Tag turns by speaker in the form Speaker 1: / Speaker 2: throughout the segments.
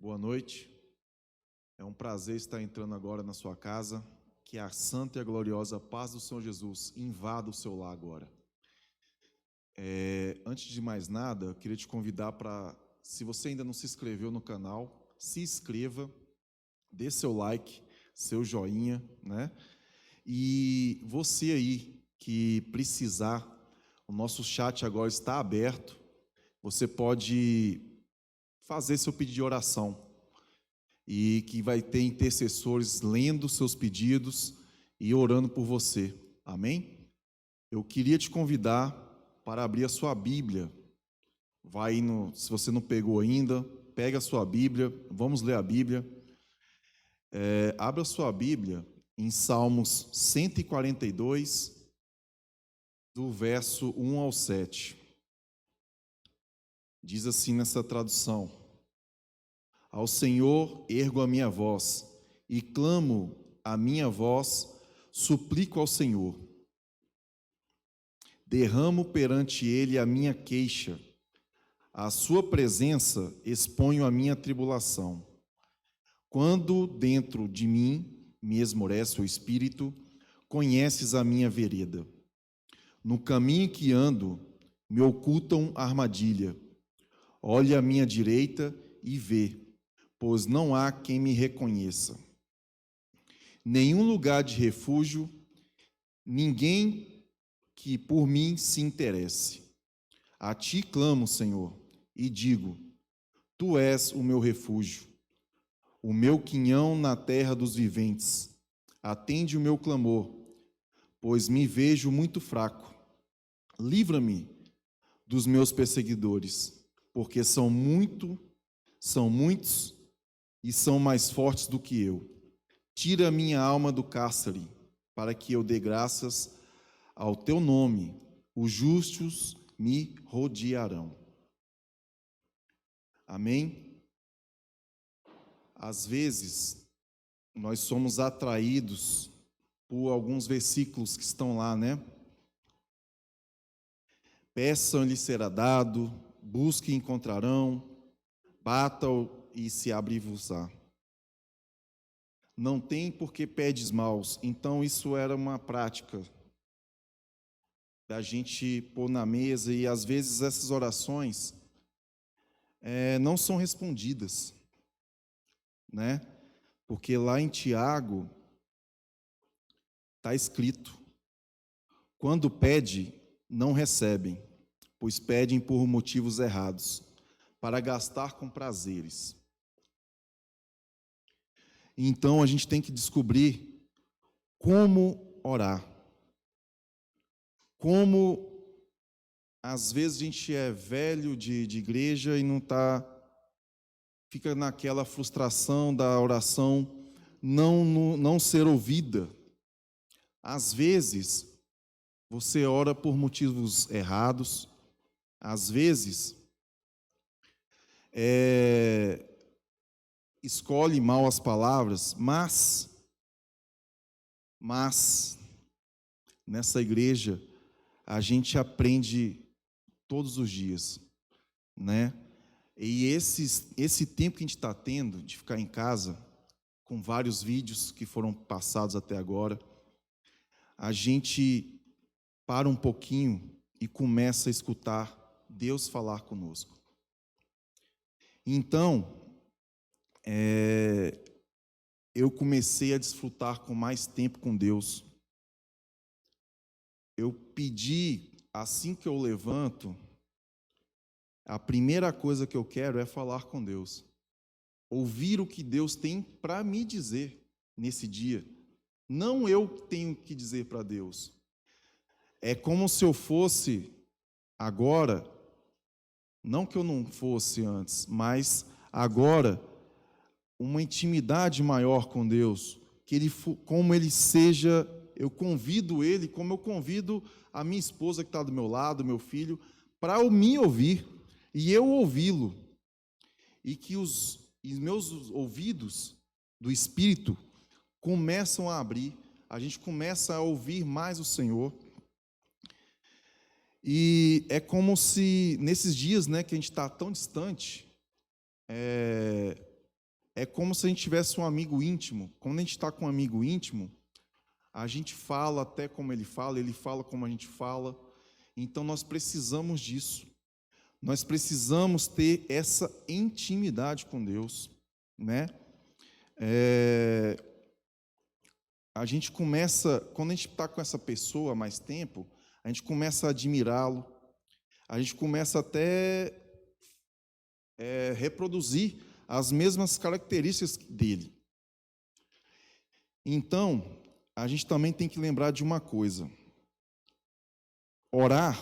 Speaker 1: Boa noite. É um prazer estar entrando agora na sua casa. Que a santa e a gloriosa paz do Senhor Jesus invada o seu lar agora. Antes de mais nada, eu queria te convidar para, se você ainda não se inscreveu no canal, se inscreva, dê seu like, seu joinha, né? E você aí que precisar, o nosso chat agora está aberto, você pode fazer seu pedido de oração e que vai ter intercessores lendo seus pedidos e orando por você, amém? Eu queria te convidar para abrir a sua Bíblia. Se você não pegou ainda, pega a sua Bíblia, vamos ler a Bíblia. Abra a sua Bíblia em Salmos 142, do verso 1 ao 7. Diz assim nessa tradução: Ao Senhor ergo a minha voz, e clamo a minha voz, suplico ao Senhor. Derramo perante Ele a minha queixa, à sua presença exponho a minha tribulação. Quando dentro de mim me esmorece o espírito, conheces a minha vereda. No caminho que ando, me ocultam armadilha. Olha à minha direita e vê, pois não há quem me reconheça. Nenhum lugar de refúgio, ninguém que por mim se interesse. A ti clamo, Senhor, e digo: Tu és o meu refúgio, o meu quinhão na terra dos viventes. Atende o meu clamor, pois me vejo muito fraco. Livra-me dos meus perseguidores, porque são muitos e são mais fortes do que eu. Tira a minha alma do cárcere, para que eu dê graças ao teu nome. Os justos me rodearão. Amém? Às vezes, nós somos atraídos por alguns versículos que estão lá, né? Peçam e lhes será dado, busquem e encontrarão, batam e se abrir-vos-á. Não tem porque pedes maus. Então isso era uma prática da gente pôr na mesa, e às vezes essas orações não são respondidas, né? Porque lá em Tiago está escrito: quando pede, não recebem, pois pedem por motivos errados, para gastar com prazeres. Então a gente tem que descobrir como orar. Como às vezes a gente é velho de igreja e fica naquela frustração da oração não ser ouvida. Às vezes você ora por motivos errados, às vezes escolhe mal as palavras, mas nessa igreja a gente aprende todos os dias, né? E esse tempo que a gente está tendo de ficar em casa, com vários vídeos que foram passados até agora, a gente para um pouquinho e começa a escutar Deus falar conosco. Então, eu comecei a desfrutar com mais tempo com Deus. Eu pedi, assim que eu levanto, a primeira coisa que eu quero é falar com Deus. Ouvir o que Deus tem para me dizer nesse dia. Não eu tenho que dizer para Deus. É como se eu fosse agora, não que eu não fosse antes, mas agora, uma intimidade maior com Deus, como Ele seja, eu convido Ele, como eu convido a minha esposa que está do meu lado, meu filho, para me ouvir e eu ouvi-lo, e que os meus ouvidos do Espírito começam a abrir, a gente começa a ouvir mais o Senhor. E é como se nesses dias, né, que a gente está tão distante, é como se a gente tivesse um amigo íntimo. Quando a gente está com um amigo íntimo, a gente fala até como ele fala como a gente fala. Então, nós precisamos disso. Nós precisamos ter essa intimidade com Deus, né? A gente começa, quando a gente está com essa pessoa há mais tempo, a gente começa a admirá-lo, a gente começa até reproduzir as mesmas características dele. Então, a gente também tem que lembrar de uma coisa: orar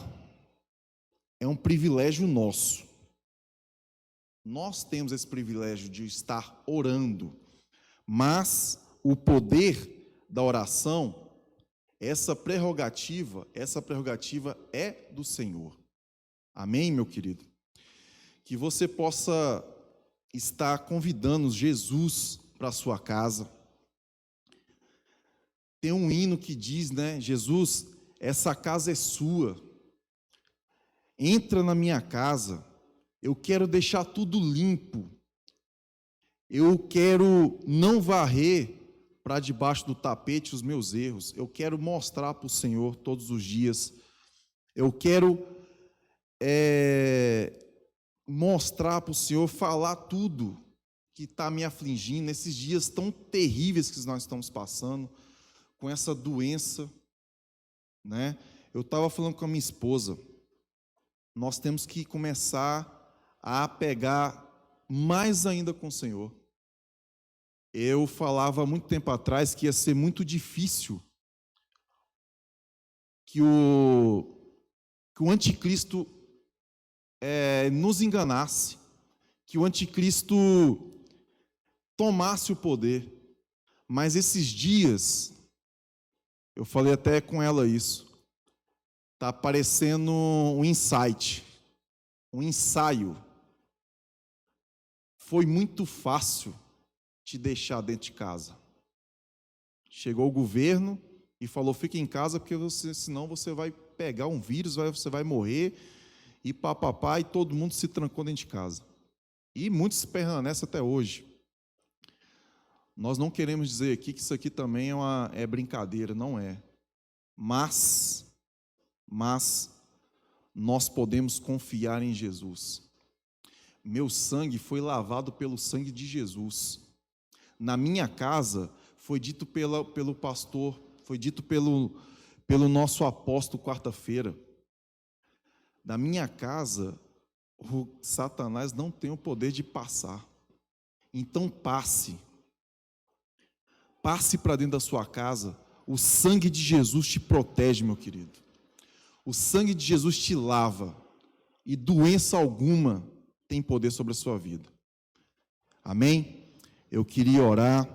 Speaker 1: é um privilégio nosso. Nós temos esse privilégio de estar orando, mas o poder da oração, essa prerrogativa é do Senhor. Amém, meu querido? Que você possa estar convidando Jesus para a sua casa. Tem um hino que diz, né? Jesus, essa casa é sua. Entra na minha casa. Eu quero deixar tudo limpo. Eu quero não varrer para debaixo do tapete os meus erros. Eu quero mostrar para o Senhor todos os dias. Eu quero mostrar para o Senhor, falar tudo que está me afligindo, nesses dias tão terríveis que nós estamos passando, com essa doença, né? Eu estava falando com a minha esposa, nós temos que começar a apegar mais ainda com o Senhor. Eu falava há muito tempo atrás que ia ser muito difícil que o anticristo nos enganasse, que o anticristo tomasse o poder. Mas esses dias, eu falei até com ela isso, está aparecendo um insight, um ensaio. Foi muito fácil te deixar dentro de casa. Chegou o governo e falou, fica em casa, porque senão você vai pegar um vírus, você vai morrer, e papapá, e todo mundo se trancou dentro de casa. E muitos se permanecem até hoje. Nós não queremos dizer aqui que isso aqui também é brincadeira, não é. Mas nós podemos confiar em Jesus. Meu sangue foi lavado pelo sangue de Jesus. Na minha casa, foi dito pelo pastor, foi dito pelo nosso apóstolo quarta-feira. Na minha casa, o Satanás não tem o poder de passar. Então passe para dentro da sua casa. O sangue de Jesus te protege, meu querido. O sangue de Jesus te lava. E doença alguma tem poder sobre a sua vida. Amém? Eu queria orar.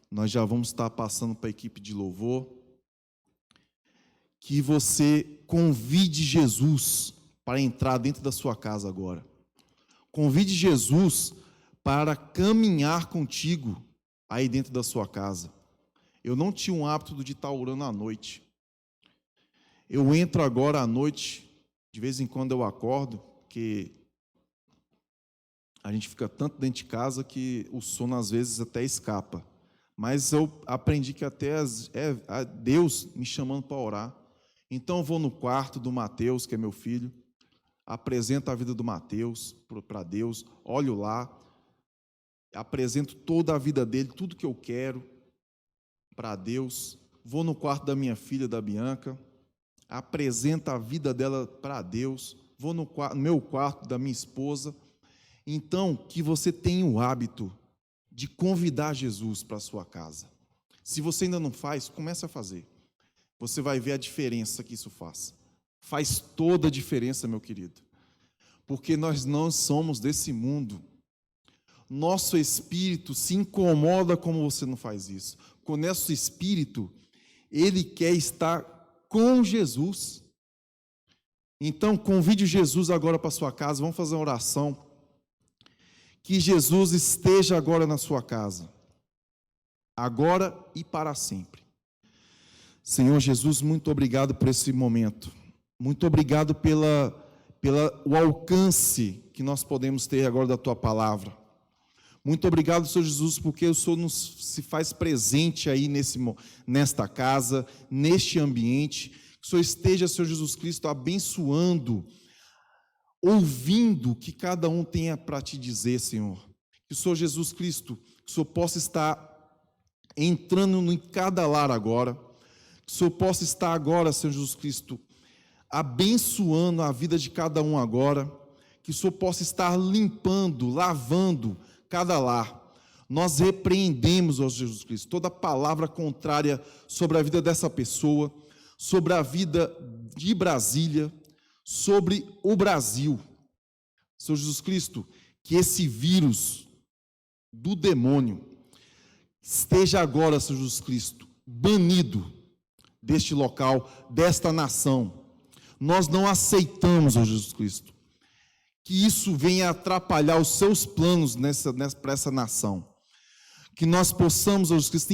Speaker 1: Nós já vamos estar passando para a equipe de louvor. Que você convide Jesus para entrar dentro da sua casa agora. Convide Jesus para caminhar contigo aí dentro da sua casa. Eu não tinha um hábito de estar orando à noite. Eu entro agora à noite, de vez em quando eu acordo, porque a gente fica tanto dentro de casa que o sono às vezes até escapa. Mas eu aprendi que até Deus me chamando para orar. Então eu vou no quarto do Mateus, que é meu filho, apresento a vida do Mateus para Deus, olho lá, apresento toda a vida dele, tudo que eu quero para Deus. Vou no quarto da minha filha, da Bianca, apresento a vida dela para Deus. Vou no meu quarto da minha esposa. Então, que você tenha o hábito de convidar Jesus para a sua casa. Se você ainda não faz, comece a fazer. Você vai ver a diferença que isso faz. Faz toda a diferença, meu querido. Porque nós não somos desse mundo. Nosso espírito se incomoda como você não faz isso. Com o nosso espírito, ele quer estar com Jesus. Então, convide Jesus agora para a sua casa. Vamos fazer uma oração. Que Jesus esteja agora na sua casa. Agora e para sempre. Senhor Jesus, muito obrigado por esse momento. Muito obrigado pelo alcance que nós podemos ter agora da Tua palavra. Muito obrigado, Senhor Jesus, porque o Senhor se faz presente aí nesta casa, neste ambiente. Que o Senhor esteja, Senhor Jesus Cristo, abençoando, ouvindo o que cada um tenha para te dizer, Senhor. Que o Senhor Jesus Cristo, que o Senhor possa estar entrando em cada lar agora. Que o Senhor possa estar agora, Senhor Jesus Cristo, abençoando a vida de cada um agora. Que o Senhor possa estar limpando, lavando cada lar. Nós repreendemos, ó Jesus Cristo, toda palavra contrária sobre a vida dessa pessoa, sobre a vida de Brasília, sobre o Brasil. Senhor Jesus Cristo, que esse vírus do demônio esteja agora, Senhor Jesus Cristo, banido deste local, desta nação. Nós não aceitamos, ó Jesus Cristo, que isso venha atrapalhar os seus planos para essa nação. Que nós possamos, ó Jesus Cristo,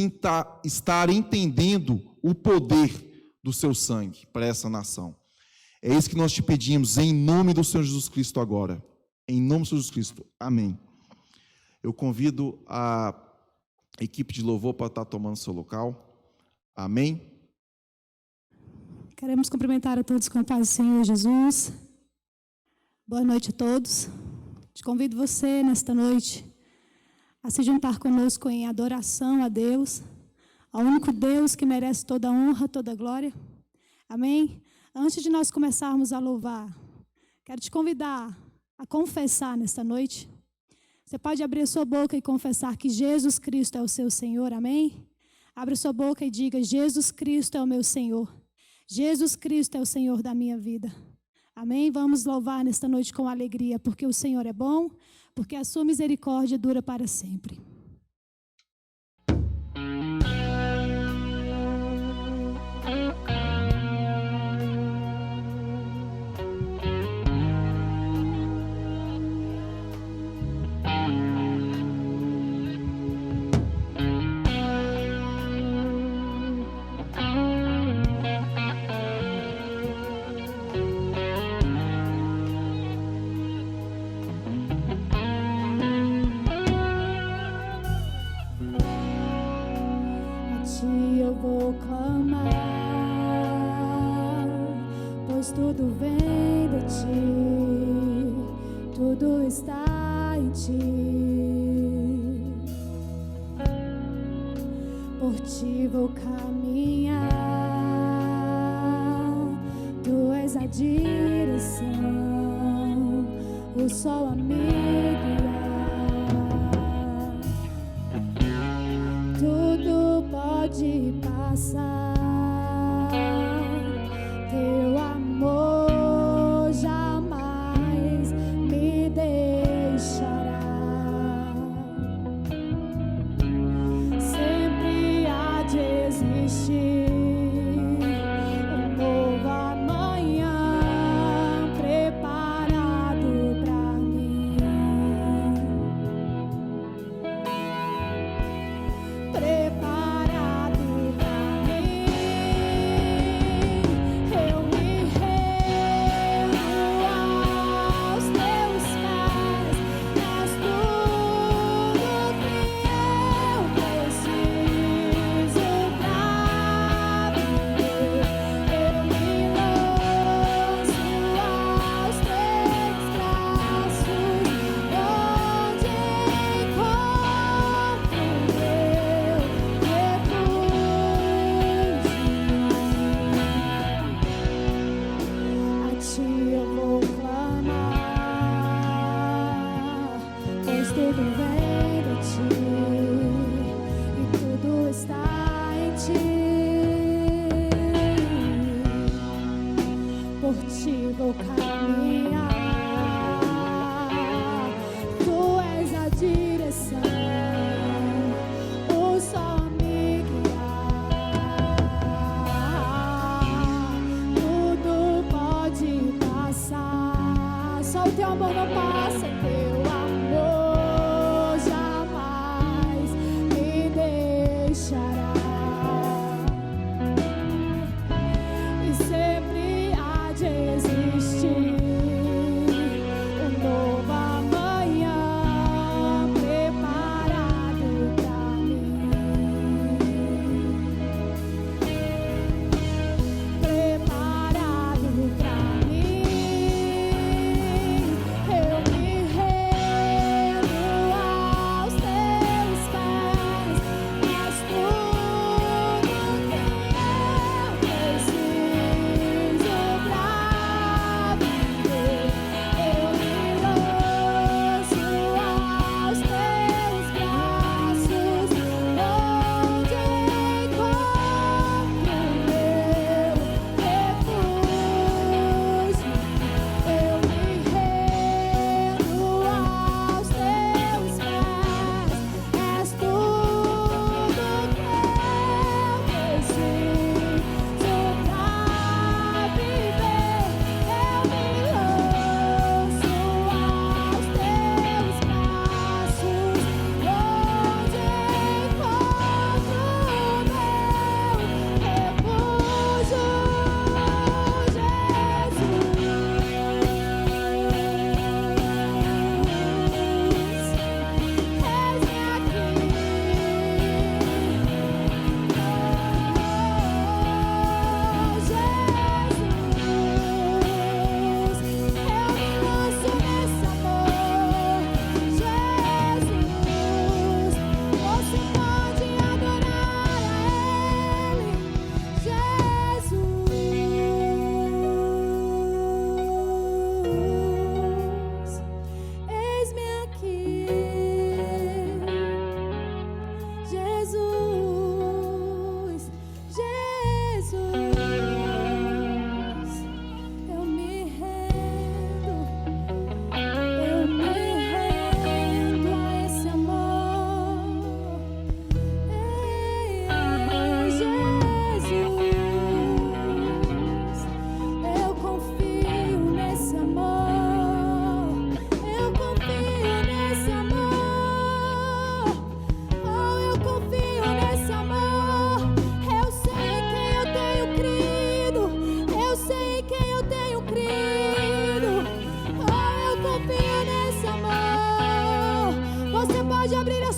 Speaker 1: estar entendendo o poder do seu sangue para essa nação. É isso que nós te pedimos, em nome do Senhor Jesus Cristo agora. Em nome do Senhor Jesus Cristo. Amém. Eu convido a equipe de louvor para estar tomando seu local. Amém.
Speaker 2: Queremos cumprimentar a todos com a paz do Senhor Jesus. Boa noite a todos. Te convido você, nesta noite, a se juntar conosco em adoração a Deus, ao único Deus que merece toda a honra, toda a glória. Amém? Antes de nós começarmos a louvar, quero te convidar a confessar nesta noite. Você pode abrir a sua boca e confessar que Jesus Cristo é o seu Senhor, amém? Abra sua boca e diga: Jesus Cristo é o meu Senhor. Jesus Cristo é o Senhor da minha vida. Amém? Vamos louvar nesta noite com alegria, porque o Senhor é bom, porque a sua misericórdia dura para sempre. Vou clamar, pois tudo vem de ti, tudo está em ti. Por ti vou caminhar, tu és a direção, o sol a me guiar. Tudo pode passar, teu amor jamais me deixará. Sempre há de existir um novo amanhã preparado pra mim. Preparado pra mim.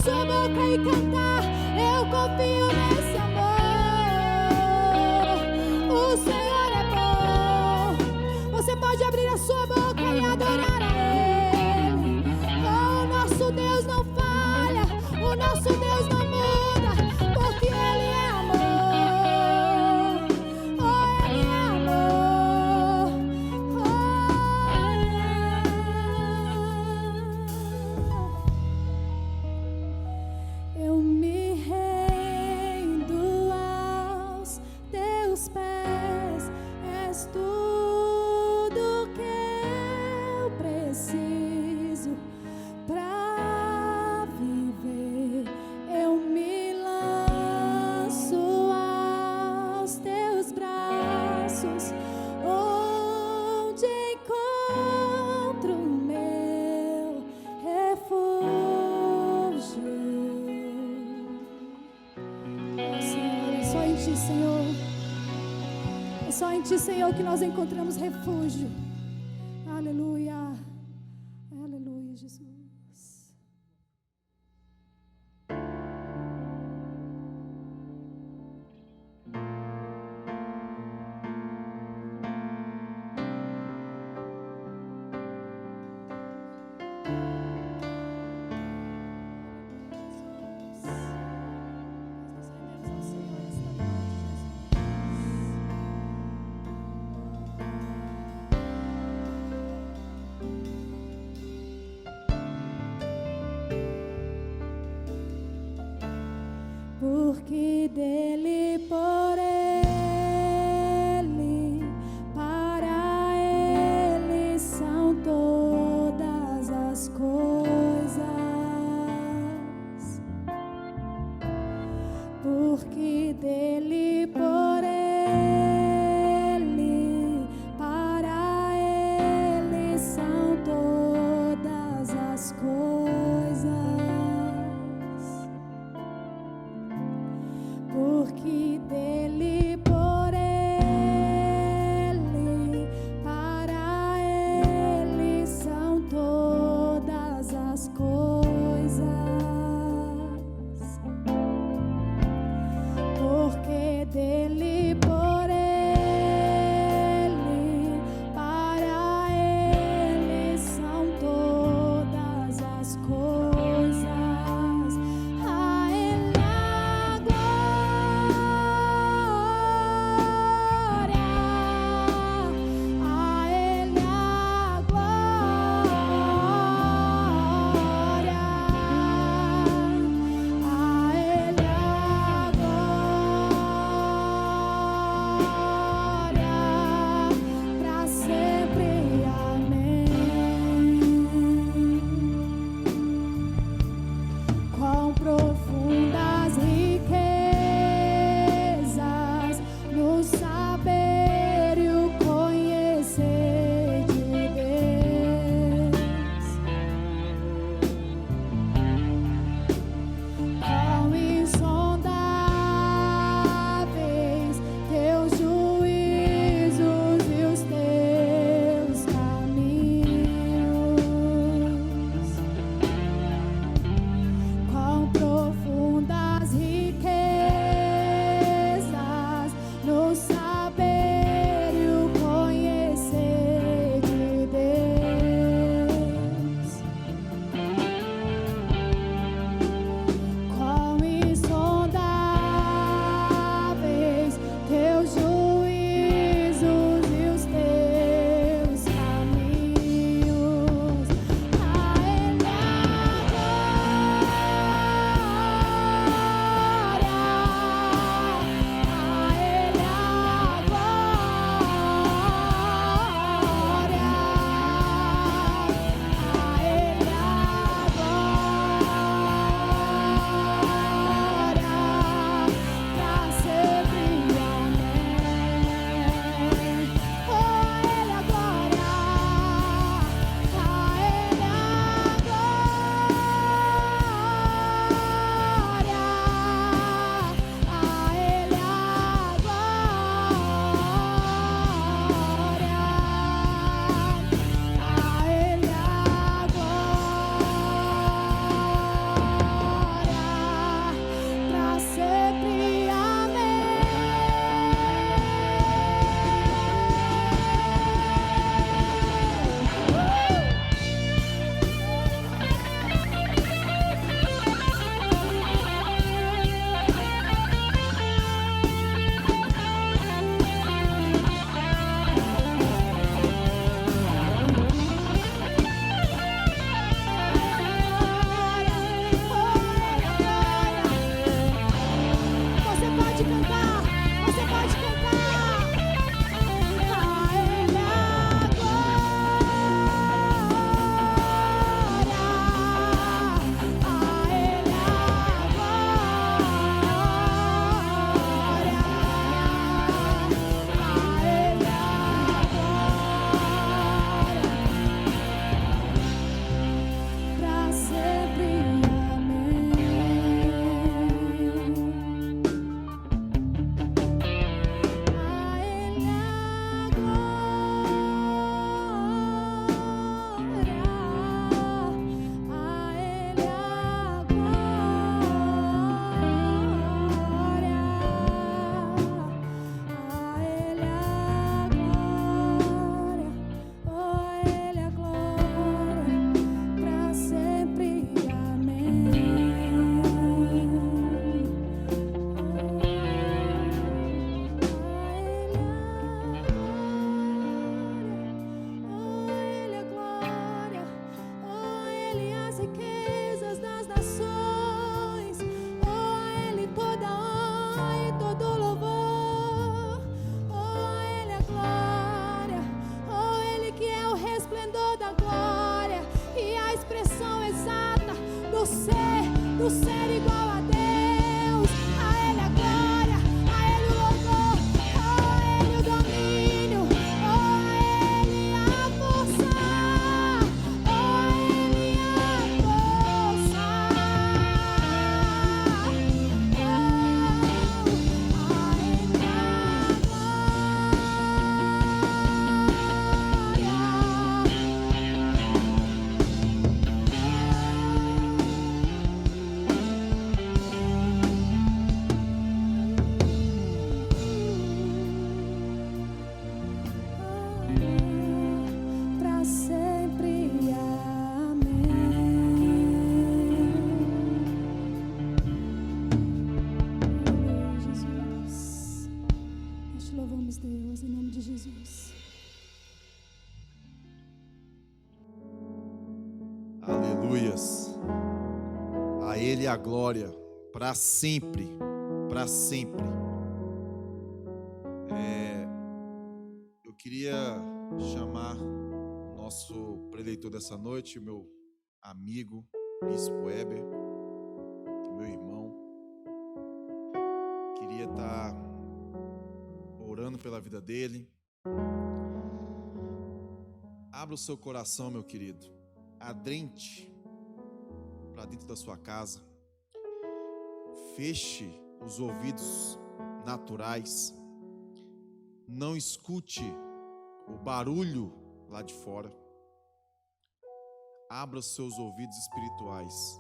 Speaker 2: sua boca e cantar: eu confio nesse amor. O Senhor é bom. Você pode abrir a sua boca e adorar a Ele. Oh, o nosso Deus não falha, o nosso Deus não muda, porque Ele é amor. Oh, Ele é amor. Oh. Eu me rendo aos teus pés, és tudo que eu preciso pra viver. Eu me lanço aos teus braços, onde encontro o meu refúgio. Oh, Senhor, é só em Ti, Senhor. É só em Ti, Senhor, que nós encontramos refúgio. Aleluia. Aleluia, Jesus. Porque dele, por ele, para ele são todas as coisas. Porque dele, por ele, para ele são todas as coisas. Porque dele, por ele, para ele são todas as coisas. Porque dele ser igual a Deus. A Ele a glória, a Ele o louvor, a Ele o domínio, a Ele a força, a Ele a força. Pra sempre, amém. Aleluia, Jesus. Nós te louvamos, Deus, em nome de Jesus.
Speaker 1: Aleluias. A Ele a glória, para sempre, para sempre. Eu queria chamar o nosso preleitor dessa noite, o meu amigo, Bispo Heber, meu irmão. Queria estar orando pela vida dele. Abra o seu coração, meu querido. Adentre para dentro da sua casa. Feche os ouvidos naturais. Não escute o barulho lá de fora. Abra os seus ouvidos espirituais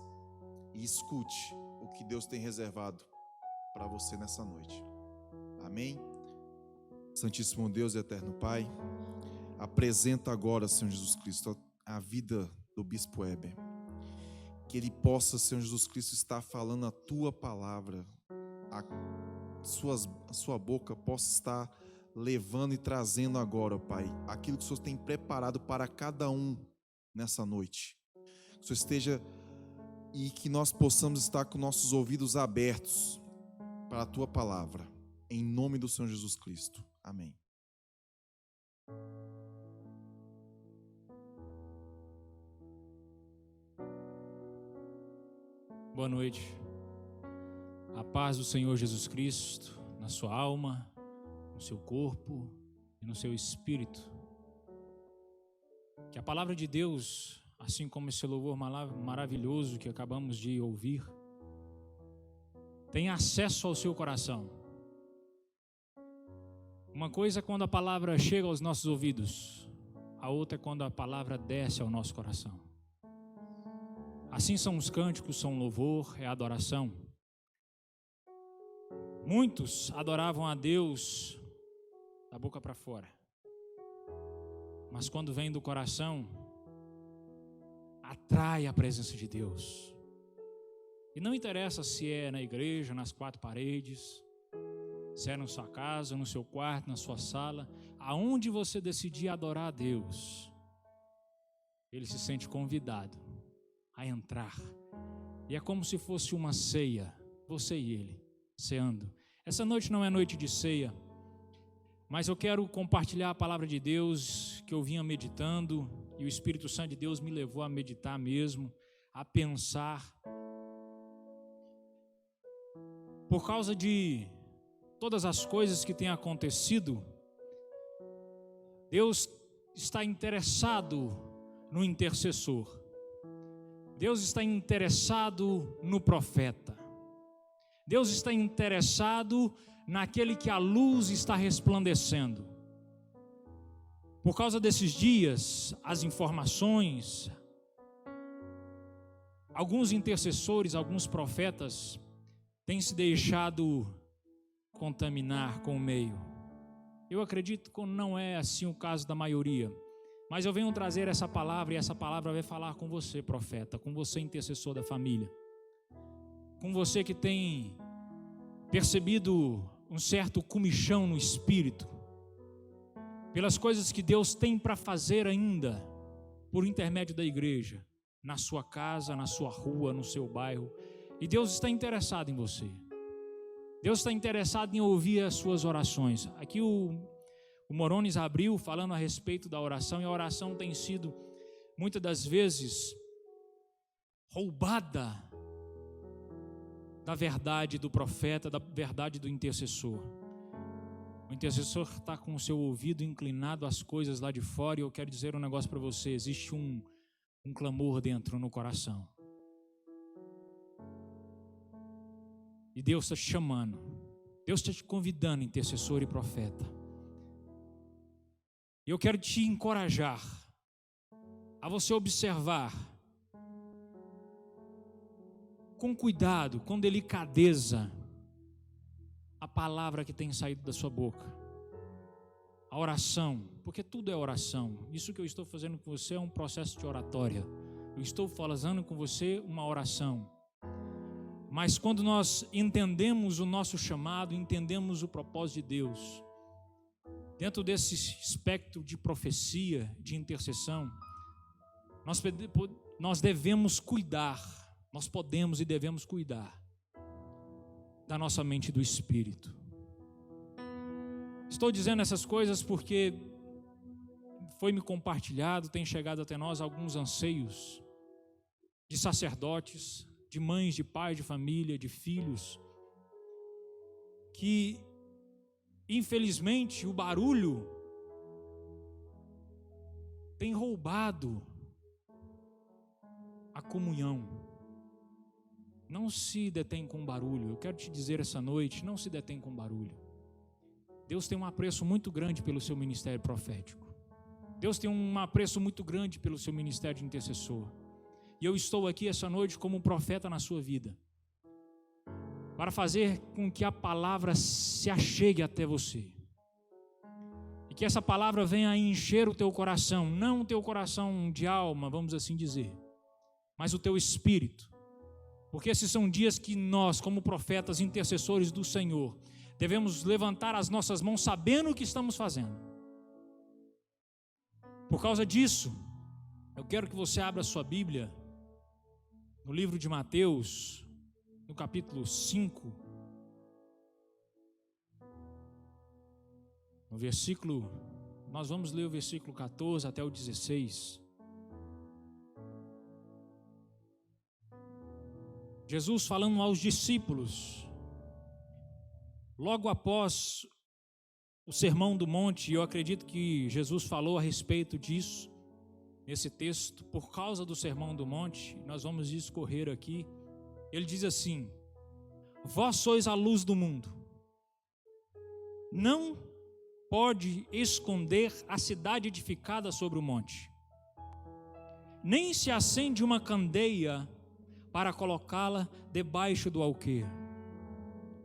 Speaker 1: e escute o que Deus tem reservado para você nessa noite. Amém? Santíssimo Deus e eterno Pai, apresenta agora, Senhor Jesus Cristo, a vida do Bispo Heber. Que ele possa, Senhor Jesus Cristo, estar falando a Tua palavra. A sua boca possa estar levando e trazendo agora, Pai, aquilo que o Senhor tem preparado para cada um nessa noite. Que o Senhor esteja e que nós possamos estar com nossos ouvidos abertos para a Tua palavra. Em nome do Senhor Jesus Cristo. Amém.
Speaker 3: Boa noite. A paz do Senhor Jesus Cristo na sua alma, no seu corpo e no seu espírito. Que a palavra de Deus, assim como esse louvor maravilhoso que acabamos de ouvir, tenha acesso ao seu coração. Uma coisa é quando a palavra chega aos nossos ouvidos, a outra é quando a palavra desce ao nosso coração. Assim são os cânticos, são louvor, é adoração. Muitos adoravam a Deus da boca para fora, mas quando vem do coração, atrai a presença de Deus. E não interessa se é na igreja, nas quatro paredes, se é na sua casa, no seu quarto, na sua sala, aonde você decidir adorar a Deus, Ele se sente convidado a entrar. E é como se fosse uma ceia, você e Ele, ceando. Essa noite não é noite de ceia, mas eu quero compartilhar a palavra de Deus que eu vinha meditando, e o Espírito Santo de Deus me levou a meditar mesmo, a pensar. Por causa de todas as coisas que têm acontecido, Deus está interessado no intercessor. Deus está interessado no profeta. Deus está interessado naquele que a luz está resplandecendo. Por causa desses dias, as informações, alguns intercessores, alguns profetas têm se deixado contaminar com o meio. Eu acredito que não é assim o caso da maioria. Mas eu venho trazer essa palavra, e essa palavra vai falar com você, profeta, com você, intercessor da família, com você que tem percebido um certo comichão no espírito, pelas coisas que Deus tem para fazer ainda, por intermédio da igreja, na sua casa, na sua rua, no seu bairro, e Deus está interessado em você. Deus está interessado em ouvir as suas orações. Aqui o Morones abriu falando a respeito da oração, e a oração tem sido, muitas das vezes, roubada da verdade do profeta, da verdade do intercessor. O intercessor está com o seu ouvido inclinado às coisas lá de fora, e eu quero dizer um negócio para você: existe um clamor dentro no coração. E Deus está te chamando, Deus está te convidando, intercessor e profeta. E eu quero te encorajar a você observar com cuidado, com delicadeza, a palavra que tem saído da sua boca, a oração, porque tudo é oração. Isso que eu estou fazendo com você é um processo de oratória. Eu estou falando com você uma oração. Mas quando nós entendemos o nosso chamado, entendemos o propósito de Deus, dentro desse espectro de profecia, de intercessão, nós devemos cuidar, nós podemos e devemos cuidar da nossa mente e do espírito. Estou dizendo essas coisas porque foi me compartilhado, tem chegado até nós alguns anseios de sacerdotes, de mães, de pais, de família, de filhos, que infelizmente o barulho tem roubado a comunhão. Não se detém com barulho. Eu quero te dizer essa noite, não se detém com barulho. Deus tem um apreço muito grande pelo seu ministério profético. Deus tem um apreço muito grande pelo seu ministério de intercessor. E eu estou aqui essa noite como um profeta na sua vida, para fazer com que a palavra se achegue até você. E que essa palavra venha a encher o teu coração, não o teu coração de alma, vamos assim dizer, mas o teu espírito. Porque esses são dias que nós, como profetas intercessores do Senhor, devemos levantar as nossas mãos sabendo o que estamos fazendo. Por causa disso, eu quero que você abra a sua Bíblia no livro de Mateus, no capítulo 5, no versículo, nós vamos ler o versículo 14 até o 16. Jesus falando aos discípulos, logo após o Sermão do Monte, eu acredito que Jesus falou a respeito disso, nesse texto, por causa do Sermão do Monte, nós vamos discorrer aqui. Ele diz assim: vós sois a luz do mundo. Não pode esconder a cidade edificada sobre o monte, nem se acende uma candeia para colocá-la debaixo do alqueire,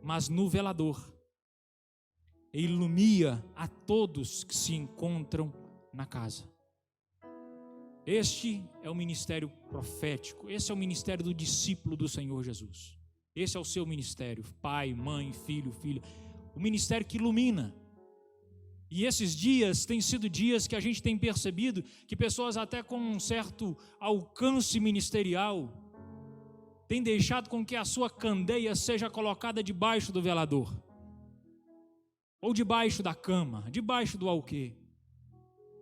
Speaker 3: mas no velador, e ilumina a todos que se encontram na casa. Este é o ministério profético, esse é o ministério do discípulo do Senhor Jesus. Esse é o seu ministério, pai, mãe, filho, filha, o ministério que ilumina. E esses dias têm sido dias que a gente tem percebido que pessoas até com um certo alcance ministerial têm deixado com que a sua candeia seja colocada debaixo do velador, ou debaixo da cama, debaixo do alqueire.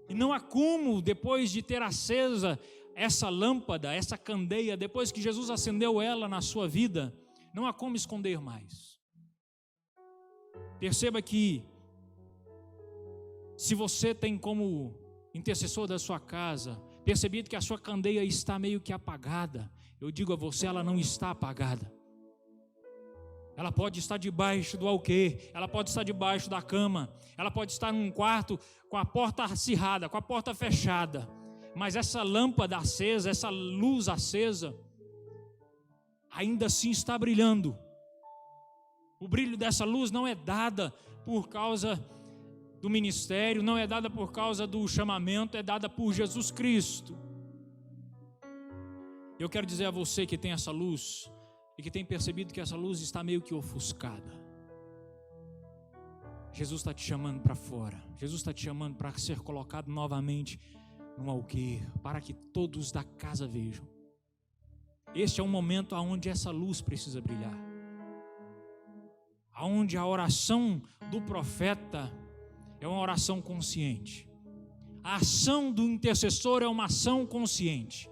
Speaker 3: E não há como, depois de ter acesa essa lâmpada, essa candeia, depois que Jesus acendeu ela na sua vida, não há como esconder mais. Perceba que, se você tem como intercessor da sua casa percebido que a sua candeia está meio que apagada, eu digo a você, ela não está apagada. Ela pode estar debaixo do alqueire, ela pode estar debaixo da cama, ela pode estar num quarto com a porta acirrada, com a porta fechada, mas essa lâmpada acesa, essa luz acesa, ainda assim está brilhando. O brilho dessa luz não é dada por causa do ministério, não é dada por causa do chamamento, é dada por Jesus Cristo. Eu quero dizer a você que tem essa luz e que tem percebido que essa luz está meio que ofuscada. Jesus está te chamando para fora. Jesus está te chamando para ser colocado novamente no alqueire, para que todos da casa vejam. Este é um momento onde essa luz precisa brilhar, onde a oração do profeta é uma oração consciente. A ação do intercessor é uma ação consciente.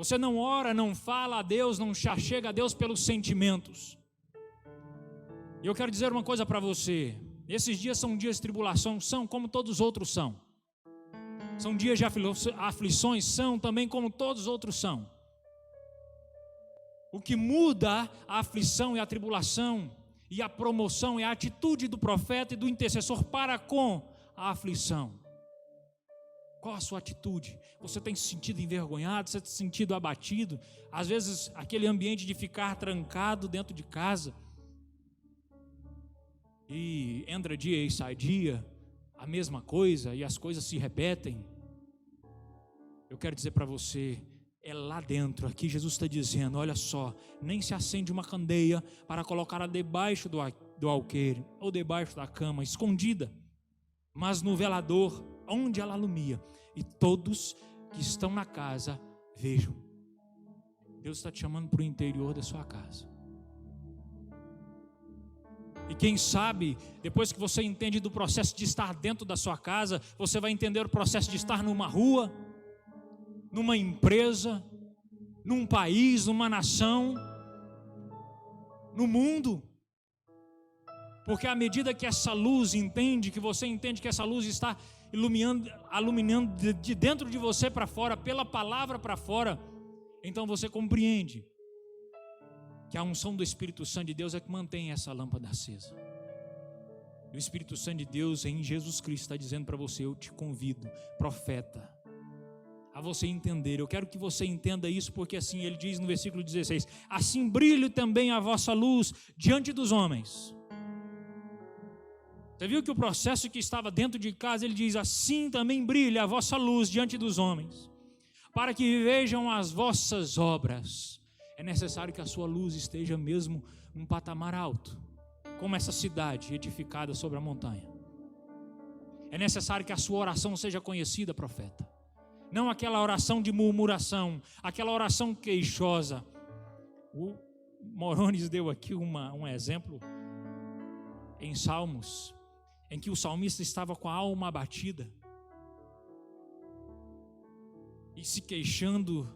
Speaker 3: Você não ora, não fala a Deus, não chega a Deus pelos sentimentos. E eu quero dizer uma coisa para você: esses dias são dias de tribulação, são como todos os outros são. São dias de aflições, são também como todos os outros são. O que muda a aflição e a tribulação e a promoção é a atitude do profeta e do intercessor para com a aflição. Qual a sua atitude? Você tem se sentido envergonhado? Você tem se sentido abatido? Às vezes aquele ambiente de ficar trancado dentro de casa, e entra dia e sai dia, a mesma coisa, e as coisas se repetem. Eu quero dizer para você, é lá dentro, aqui Jesus está dizendo: olha só, nem se acende uma candeia para colocá-la debaixo do alqueire, ou debaixo da cama, escondida, mas no velador, onde ela alumia, e todos que estão na casa vejam. Deus está te chamando para o interior da sua casa. E quem sabe, depois que você entende do processo de estar dentro da sua casa, você vai entender o processo de estar numa rua, numa empresa, num país, numa nação, no mundo. Porque à medida que essa luz entende, que você entende que essa luz está iluminando de dentro de você para fora, pela palavra para fora, então você compreende que a unção do Espírito Santo de Deus é que mantém essa lâmpada acesa. E o Espírito Santo de Deus em Jesus Cristo está dizendo para você: eu te convido, profeta, a você entender. Eu quero que você entenda isso, porque assim ele diz no versículo 16: assim brilhe também a vossa luz diante dos homens. Você viu que o processo que estava dentro de casa, ele diz: assim também brilhe a vossa luz diante dos homens, para que vejam as vossas obras. É necessário que a sua luz esteja mesmo num patamar alto, como essa cidade edificada sobre a montanha. É necessário que a sua oração seja conhecida, profeta. Não aquela oração de murmuração, aquela oração queixosa. O Morones deu aqui um exemplo em Salmos, em que o salmista estava com a alma abatida e se queixando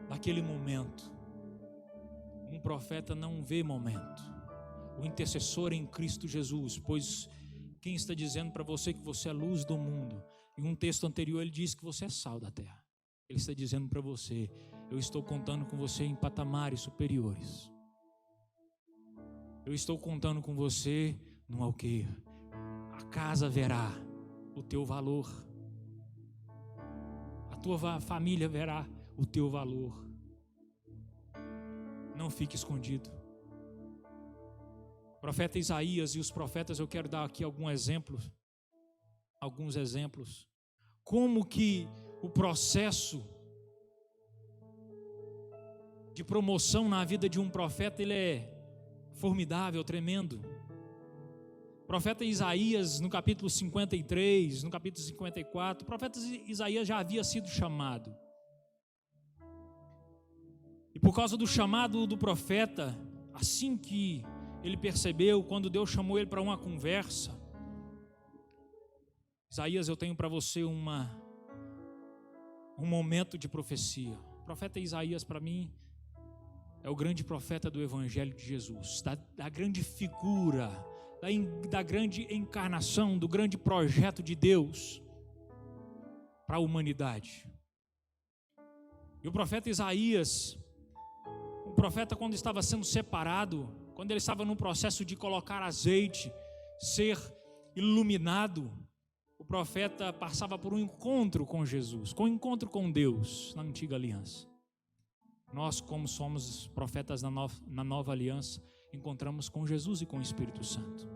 Speaker 3: daquele momento. Um profeta não vê momento. O intercessor em Cristo Jesus, pois quem está dizendo para você que você é luz do mundo? Em um texto anterior ele diz que você é sal da terra. Ele está dizendo para você: eu estou contando com você em patamares superiores. Eu estou contando com você no alqueire. A casa verá o teu valor. A tua família verá o teu valor. Não fique escondido. Profeta Isaías e os profetas, eu quero dar aqui alguns exemplos. Como que o processo de promoção na vida de um profeta, ele é formidável, tremendo. Profeta Isaías, no capítulo 53, no capítulo 54, o profeta Isaías já havia sido chamado. E por causa do chamado do profeta, assim que ele percebeu, quando Deus chamou ele para uma conversa: Isaías, eu tenho para você um momento de profecia. O profeta Isaías, para mim, é o grande profeta do Evangelho de Jesus, da grande figura, da grande encarnação, do grande projeto de Deus para a humanidade. E o profeta Isaías, o profeta, quando estava sendo separado, quando ele estava no processo de colocar azeite, ser iluminado, o profeta passava por um encontro com Jesus, com um encontro com Deus na antiga aliança. Nós, como somos profetas na nova aliança, encontramos com Jesus e com o Espírito Santo.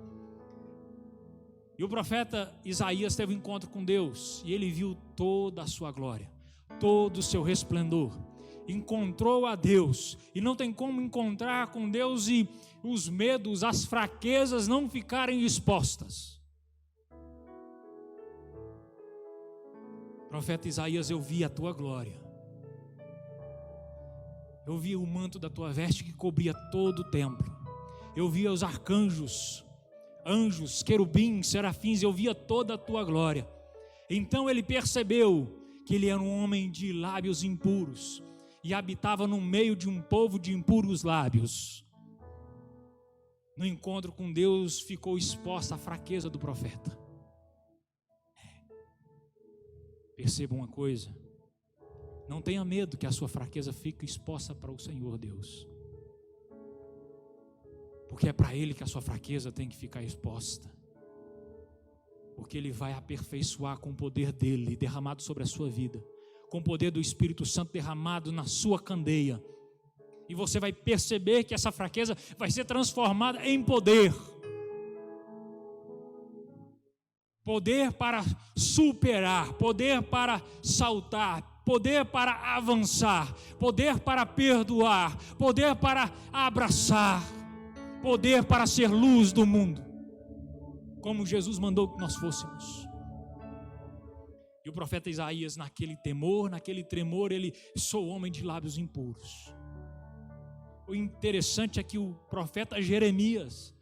Speaker 3: E o profeta Isaías teve um encontro com Deus, e ele viu toda a sua glória, todo o seu resplendor. Encontrou a Deus, e não tem como encontrar com Deus e os medos, as fraquezas não ficarem expostas. Profeta Isaías, eu vi a tua glória, eu vi o manto da tua veste que cobria todo o templo, eu via os arcanjos, anjos, querubins, serafins, eu via toda a tua glória. Então ele percebeu que ele era um homem de lábios impuros, e habitava no meio de um povo de impuros lábios. No encontro com Deus, ficou exposta a fraqueza do profeta. Perceba uma coisa: não tenha medo que a sua fraqueza fique exposta para o Senhor Deus, porque é para Ele que a sua fraqueza tem que ficar exposta, porque Ele vai aperfeiçoar com o poder dEle derramado sobre a sua vida, com o poder do Espírito Santo derramado na sua candeia, e você vai perceber que essa fraqueza vai ser transformada em poder. Poder para superar, poder para saltar, poder para avançar, poder para perdoar, poder para abraçar, poder para ser luz do mundo, como Jesus mandou que nós fôssemos. E o profeta Isaías, naquele temor, naquele tremor, ele: sou homem de lábios impuros. O interessante é que o profeta Jeremias,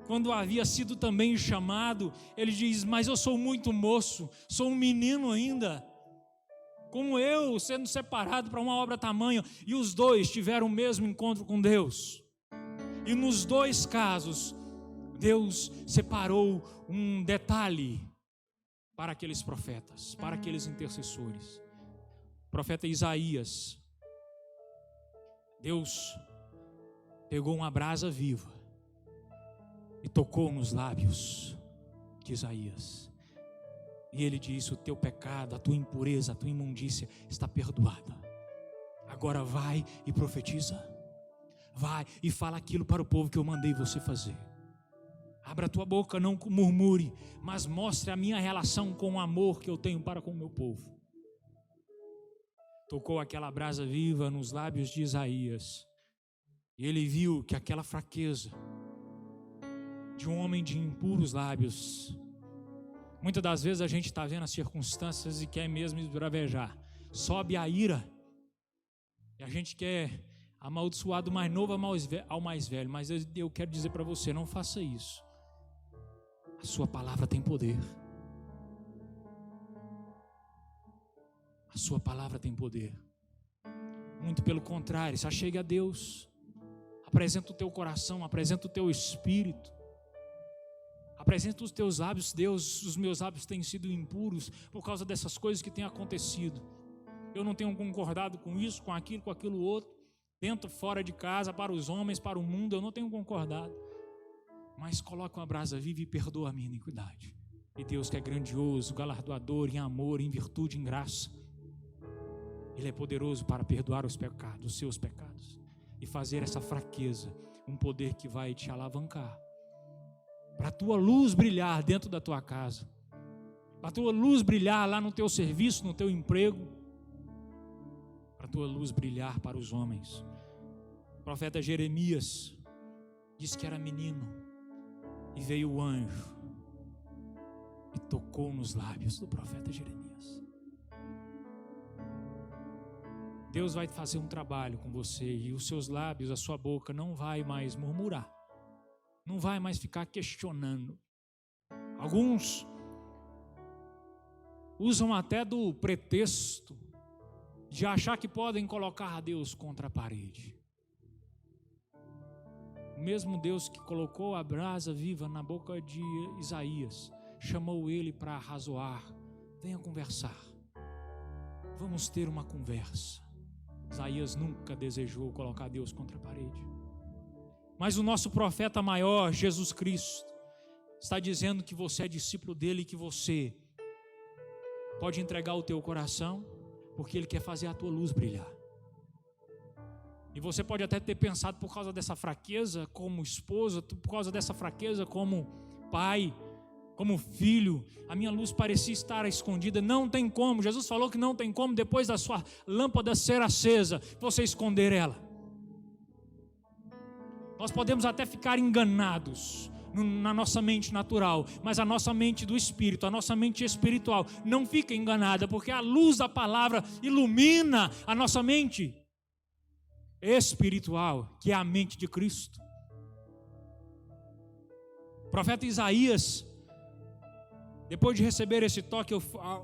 Speaker 3: quando havia sido também chamado, ele diz: mas eu sou muito moço, sou um menino ainda, como eu, sendo separado para uma obra tamanha. E os dois tiveram o mesmo encontro com Deus, e nos dois casos Deus separou um detalhe para aqueles profetas, para aqueles intercessores. O profeta Isaías, Deus pegou uma brasa viva e tocou nos lábios de Isaías, e ele disse: o teu pecado, a tua impureza, a tua imundícia está perdoada. Agora vai e profetiza, vai e fala aquilo para o povo que eu mandei você fazer. Abra a tua boca, não murmure, mas mostre a minha relação com o amor que eu tenho para com o meu povo. Tocou aquela brasa viva nos lábios de Isaías, e ele viu que aquela fraqueza de um homem de impuros lábios, muitas das vezes a gente está vendo as circunstâncias e quer mesmo esbravejar, sobe a ira, e a gente quer amaldiçoar do mais novo ao mais velho. Mas eu quero dizer para você: não faça isso. A sua palavra tem poder. A sua palavra tem poder. Muito pelo contrário, se achegue a Deus, apresenta o teu coração, apresenta o teu espírito, apresenta os teus lábios. Deus, os meus lábios têm sido impuros por causa dessas coisas que têm acontecido. Eu não tenho concordado com isso, com aquilo outro, dentro, fora de casa, para os homens, para o mundo, eu não tenho concordado. Mas coloca uma brasa viva e perdoa a minha iniquidade. E Deus, que é grandioso, galardoador em amor, em virtude, em graça, Ele é poderoso para perdoar os pecados, os seus pecados, e fazer essa fraqueza um poder que vai te alavancar, para a tua luz brilhar dentro da tua casa, para a tua luz brilhar lá no teu serviço, no teu emprego, para a tua luz brilhar para os homens. O profeta Jeremias disse que era menino, e veio o anjo e tocou nos lábios do profeta Jeremias. Deus vai fazer um trabalho com você, e os seus lábios, a sua boca não vai mais murmurar, não vai mais ficar questionando. Alguns usam até do pretexto de achar que podem colocar a Deus contra a parede. O mesmo Deus que colocou a brasa viva na boca de Isaías, chamou ele para arrazoar: venha conversar, vamos ter uma conversa. Isaías nunca desejou colocar Deus contra a parede. Mas o nosso profeta maior, Jesus Cristo, está dizendo que você é discípulo dele e que você pode entregar o teu coração, porque ele quer fazer a tua luz brilhar. E você pode até ter pensado, por causa dessa fraqueza como esposa, por causa dessa fraqueza como pai, como filho, a minha luz parecia estar escondida. Não tem como, Jesus falou que não tem como, depois da sua lâmpada ser acesa, você esconder ela. Nós podemos até ficar enganados na nossa mente natural, mas a nossa mente do Espírito, a nossa mente espiritual não fica enganada, porque a luz da palavra ilumina a nossa mente espiritual, que é a mente de Cristo. O profeta Isaías Depois de receber esse toque,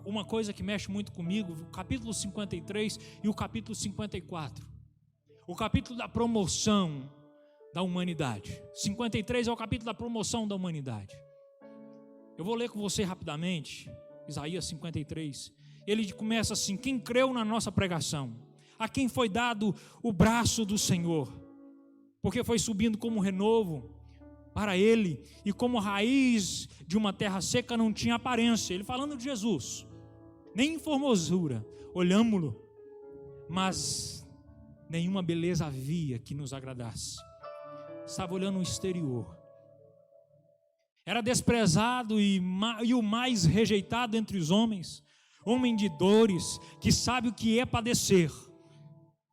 Speaker 3: uma coisa que mexe muito comigo, o capítulo 53 e o capítulo 54. O capítulo da promoção da humanidade. 53 é o capítulo da promoção da humanidade. Eu vou ler com você rapidamente, Isaías 53. Ele começa assim: quem creu na nossa pregação, a quem foi dado o braço do Senhor, porque foi subindo como renovo para ele, e como raiz de uma terra seca não tinha aparência. Ele falando de Jesus, nem em formosura olhámo-lo, mas nenhuma beleza havia que nos agradasse. Estava olhando o exterior. Era desprezado e o mais rejeitado entre os homens, homem de dores, que sabe o que é padecer,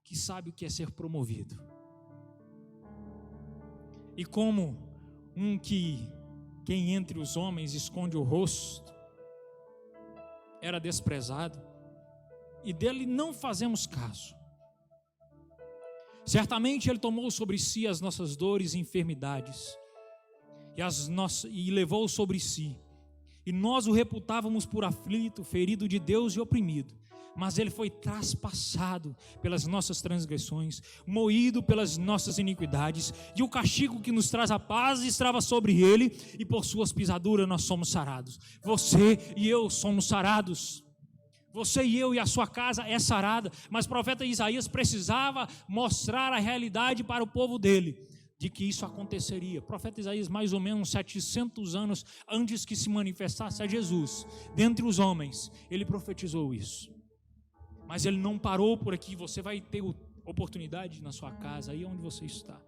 Speaker 3: que sabe o que é ser promovido. E como quem entre os homens esconde o rosto, era desprezado, e dele não fazemos caso. Certamente ele tomou sobre si as nossas dores e enfermidades, e levou sobre si, e nós o reputávamos por aflito, ferido de Deus e oprimido. Mas ele foi traspassado pelas nossas transgressões, moído pelas nossas iniquidades, e o castigo que nos traz a paz estava sobre ele, e por suas pisaduras nós somos sarados. Você e eu somos sarados. Você e eu e a sua casa é sarada. Mas o profeta Isaías precisava mostrar a realidade para o povo dele, de que isso aconteceria. O profeta Isaías, mais ou menos 700 anos antes que se manifestasse a Jesus dentre os homens, ele profetizou isso. Mas ele não parou por aqui. Você vai ter oportunidade na sua casa, aí onde você está,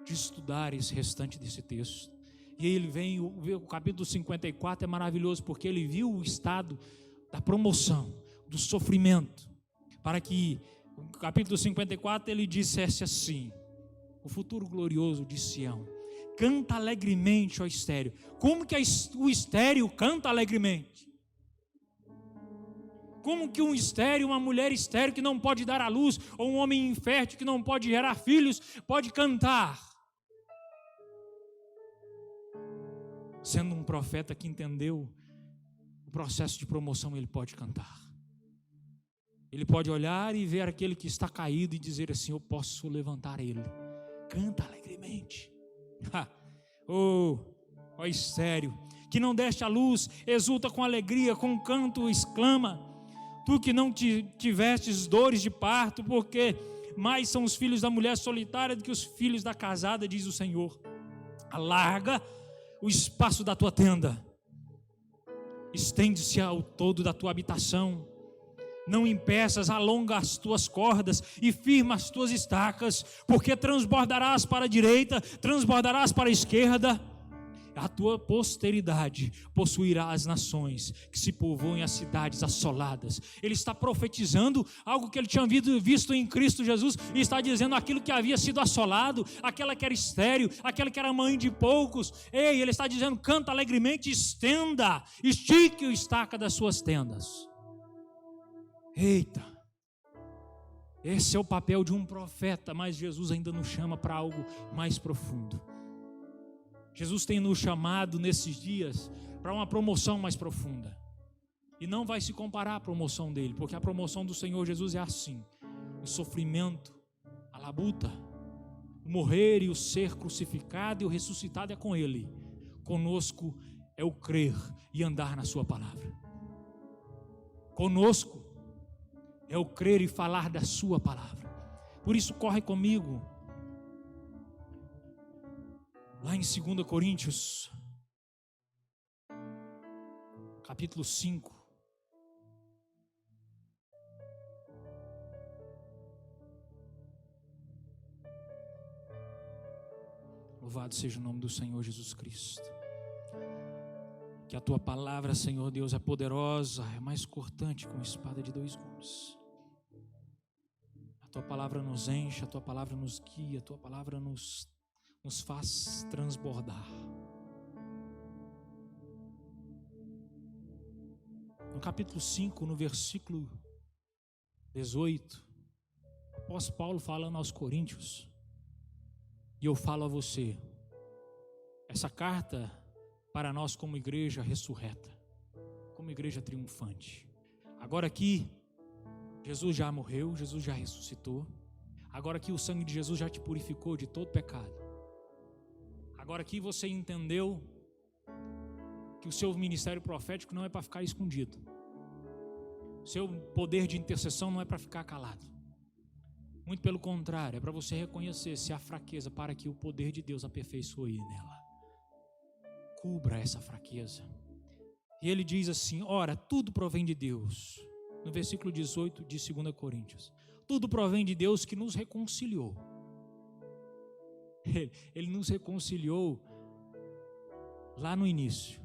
Speaker 3: de estudar esse restante desse texto. E aí ele vem, o capítulo 54 é maravilhoso, porque ele viu o estado da promoção, do sofrimento, para que o capítulo 54 ele dissesse assim: o futuro glorioso de Sião canta alegremente, ó estéril. Como que o estéril canta alegremente? Como que um estéril, uma mulher estéril que não pode dar à luz, ou um homem infértil que não pode gerar filhos, pode cantar? Sendo um profeta que entendeu o processo de promoção, ele pode cantar. Ele pode olhar e ver aquele que está caído e dizer assim: eu posso levantar ele. Canta alegremente. Ó estéril, que não deste à luz, exulta com alegria, com canto exclama. Tu que não tivestes dores de parto, porque mais são os filhos da mulher solitária do que os filhos da casada, diz o Senhor. Alarga o espaço da tua tenda, estende-se ao todo da tua habitação. Não impeças, alonga as tuas cordas e firma as tuas estacas, porque transbordarás para a direita, transbordarás para a esquerda. A tua posteridade possuirá as nações que se povoam as cidades assoladas. Ele está profetizando algo que ele tinha visto em Cristo Jesus, e está dizendo aquilo que havia sido assolado, aquela que era estéril, aquela que era mãe de poucos. Ei, ele está dizendo: canta alegremente, estenda, estique o estaca das suas tendas. Eita, esse é o papel de um profeta, mas Jesus ainda nos chama para algo mais profundo. Jesus tem nos chamado nesses dias para uma promoção mais profunda. E não vai se comparar à promoção dele, porque a promoção do Senhor Jesus é assim: o sofrimento, a labuta, o morrer e o ser crucificado e o ressuscitado é com ele. Conosco é o crer e andar na sua palavra. Conosco é o crer e falar da sua palavra. Por isso corre comigo lá em 2 Coríntios, capítulo 5. Louvado seja o nome do Senhor Jesus Cristo. Que a tua palavra, Senhor Deus, é poderosa, é mais cortante que uma espada de 2 gumes. A tua palavra nos enche, a tua palavra nos guia, a tua palavra nos faz transbordar. No capítulo 5, no versículo 18, o apóstolo Paulo falando aos Coríntios, e eu falo a você, essa carta para nós como igreja ressurreta, como igreja triunfante. Agora aqui, Jesus já morreu, Jesus já ressuscitou. Agora aqui o sangue de Jesus já te purificou de todo pecado. Agora aqui você entendeu que o seu ministério profético não é para ficar escondido. O seu poder de intercessão não é para ficar calado. Muito pelo contrário, é para você reconhecer se há fraqueza, para que o poder de Deus aperfeiçoe nela. Cubra essa fraqueza. E ele diz assim: ora, tudo provém de Deus. No versículo 18 de 2 Coríntios. Tudo provém de Deus que nos reconciliou. Ele nos reconciliou lá no início.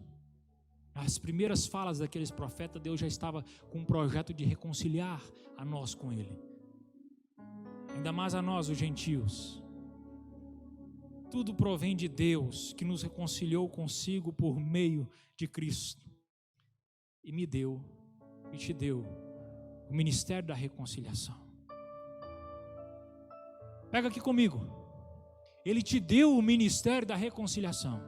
Speaker 3: Nas primeiras falas daqueles profetas, Deus já estava com um projeto de reconciliar a nós com Ele. Ainda mais a nós, os gentios. Tudo provém de Deus, que nos reconciliou consigo por meio de Cristo. E me deu, e te deu, o ministério da reconciliação. Pega aqui comigo. Ele te deu o ministério da reconciliação.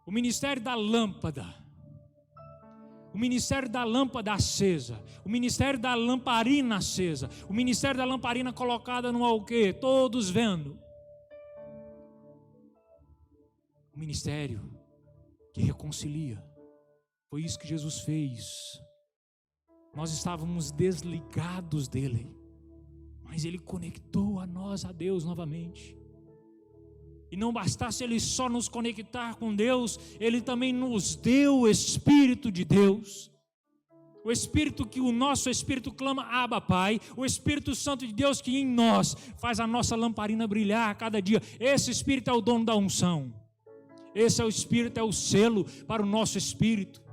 Speaker 3: O ministério da lâmpada, o ministério da lâmpada acesa, o ministério da lamparina acesa, o ministério da lamparina colocada no alquê, todos vendo. O ministério que reconcilia. Foi isso que Jesus fez. Nós estávamos desligados dele, mas ele conectou a nós, a Deus novamente. E não bastasse ele só nos conectar com Deus, ele também nos deu o Espírito de Deus. O Espírito que o nosso Espírito clama, Abba, Pai. O Espírito Santo de Deus que em nós faz a nossa lamparina brilhar a cada dia. Esse Espírito é o dono da unção. Esse é o Espírito, é o selo para o nosso Espírito.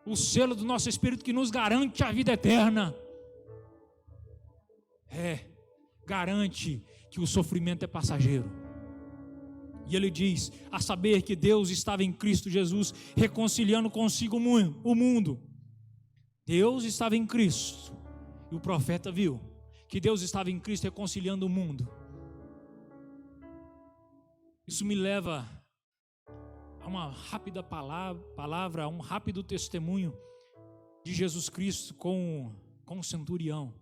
Speaker 3: O selo do nosso Espírito que nos garante a vida eterna. Garante que o sofrimento é passageiro. E ele diz, a saber que Deus estava em Cristo Jesus, reconciliando consigo o mundo. Deus estava em Cristo. E o profeta viu que Deus estava em Cristo reconciliando o mundo. Isso me leva a uma rápida palavra, a um rápido testemunho de Jesus Cristo com o centurião.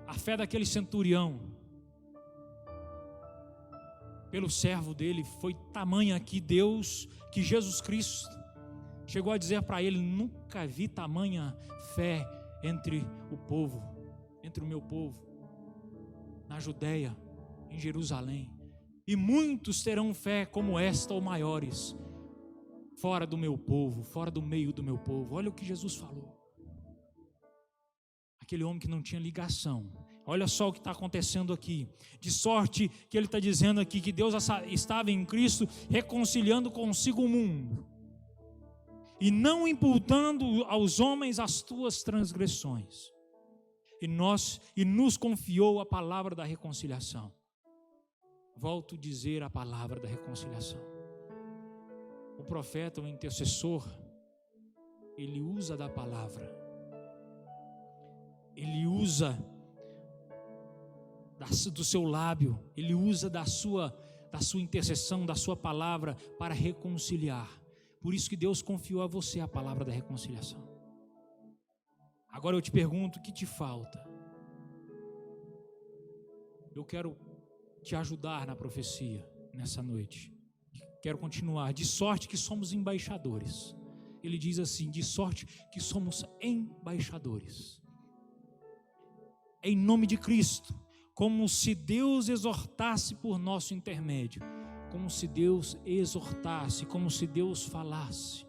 Speaker 3: A fé daquele centurião, pelo servo dele, foi tamanha que Jesus Cristo chegou a dizer para ele: nunca vi tamanha fé entre o povo, entre o meu povo, na Judeia, em Jerusalém. E muitos terão fé como esta ou maiores, fora do meu povo, fora do meio do meu povo. Olha o que Jesus falou. Aquele homem que não tinha ligação. Olha só o que está acontecendo aqui. De sorte que ele está dizendo aqui que Deus estava em Cristo reconciliando consigo o mundo. E não imputando aos homens as tuas transgressões. E nos confiou a palavra da reconciliação. Volto a dizer a palavra da reconciliação. O profeta, o intercessor, ele usa da palavra. Ele usa do seu lábio, ele usa da sua intercessão, da sua palavra para reconciliar. Por isso que Deus confiou a você a palavra da reconciliação. Agora eu te pergunto, o que te falta? Eu quero te ajudar na profecia nessa noite. Quero continuar. De sorte que somos embaixadores. Ele diz assim, de sorte que somos embaixadores. Em nome de Cristo. Como se Deus exortasse por nosso intermédio. Como se Deus exortasse, como se Deus falasse.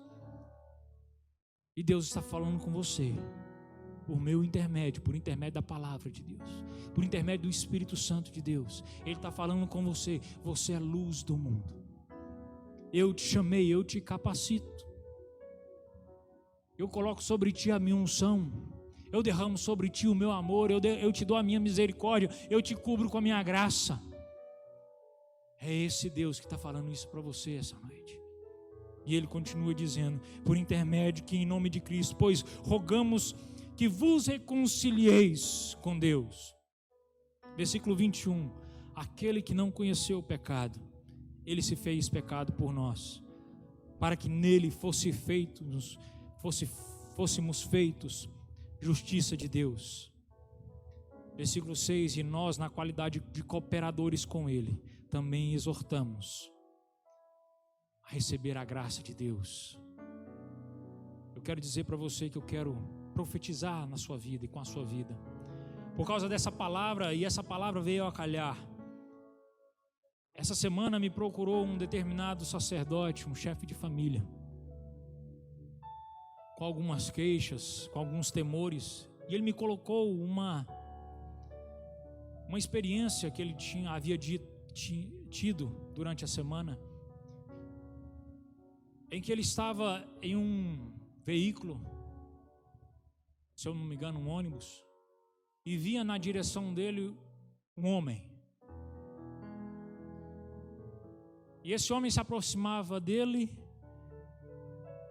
Speaker 3: E Deus está falando com você. Por meu intermédio, por intermédio da palavra de Deus, por intermédio do Espírito Santo de Deus. Ele está falando com você. Você é luz do mundo. Eu te chamei, eu te capacito. Eu coloco sobre ti a minha unção. Eu derramo sobre ti o meu amor. Eu te dou a minha misericórdia. Eu te cubro com a minha graça. É esse Deus que está falando isso para você essa noite. E ele continua dizendo, por intermédio que em nome de Cristo, pois rogamos que vos reconcilieis com Deus. Versículo 21. Aquele que não conheceu o pecado, Ele se fez pecado por nós, para que nele fôssemos feitos justiça de Deus. Versículo 6, e nós, na qualidade de cooperadores com Ele, também exortamos a receber a graça de Deus. Eu quero dizer para você que eu quero profetizar na sua vida e com a sua vida, por causa dessa palavra, e essa palavra veio a calhar. Essa semana me procurou um determinado sacerdote, um chefe de família, com algumas queixas, com alguns temores, e ele me colocou uma experiência que ele havia tido durante a semana, em que ele estava em um veículo, se eu não me engano, um ônibus, e via na direção dele um homem. E esse homem se aproximava dele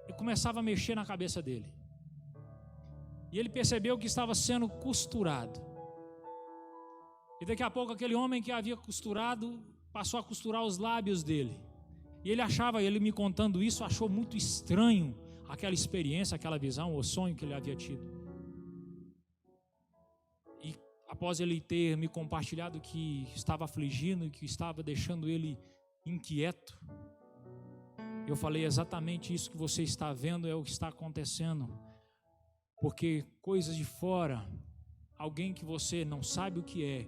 Speaker 3: e começava a mexer na cabeça dele. E ele percebeu que estava sendo costurado. E daqui a pouco aquele homem que havia costurado passou a costurar os lábios dele. E ele me contando isso, achou muito estranho aquela experiência, aquela visão, o sonho que ele havia tido. E após ele ter me compartilhado que estava afligindo, que estava deixando ele inquieto, eu falei: exatamente isso que você está vendo é o que está acontecendo, porque coisas de fora, alguém que você não sabe o que é,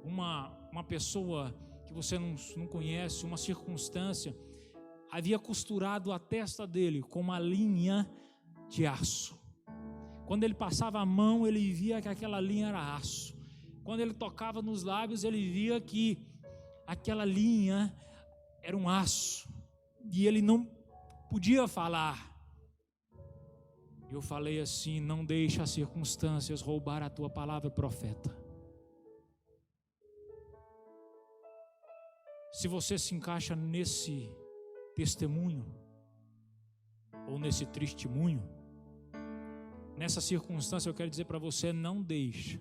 Speaker 3: uma pessoa que você não conhece, uma circunstância, havia costurado a testa dele com uma linha de aço. Quando ele passava a mão, ele via que aquela linha era aço. Quando ele tocava nos lábios, ele via que aquela linha era um aço, e ele não podia falar. Eu falei assim: não deixe as circunstâncias roubar a tua palavra, profeta. Se você se encaixa nesse testemunho, ou nesse testemunho, nessa circunstância, eu quero dizer para você: não deixe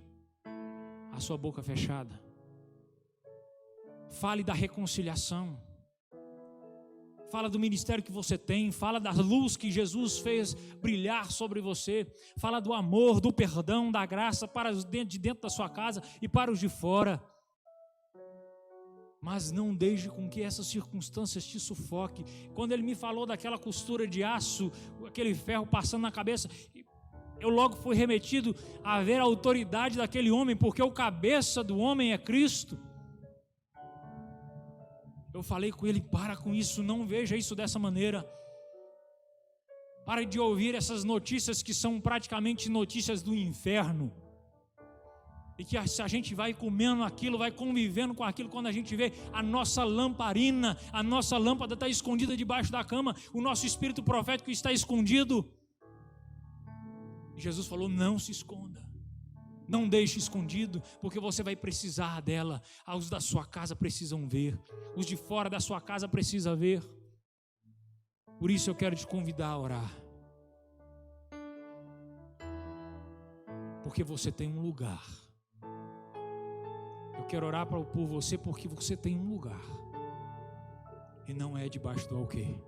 Speaker 3: a sua boca fechada. Fale da reconciliação, fala do ministério que você tem, fala da luz que Jesus fez brilhar sobre você, fala do amor, do perdão, da graça para os de dentro da sua casa e para os de fora. Mas não deixe com que essas circunstâncias te sufoquem. Quando ele me falou daquela costura de aço, aquele ferro passando na cabeça, eu logo fui remetido a ver a autoridade daquele homem, porque o cabeça do homem é Cristo. Eu falei com ele: para com isso, não veja isso dessa maneira. Para de ouvir essas notícias que são praticamente notícias do inferno. E que se a gente vai comendo aquilo, vai convivendo com aquilo, quando a gente vê a nossa lamparina, a nossa lâmpada está escondida debaixo da cama, o nosso espírito profético está escondido. E Jesus falou: não se esconda, não deixe escondido, porque você vai precisar dela. Os da sua casa precisam ver, os de fora da sua casa precisam ver. Por isso eu quero te convidar a orar, porque você tem um lugar. Eu quero orar por você porque você tem um lugar, e não é debaixo do alqueire,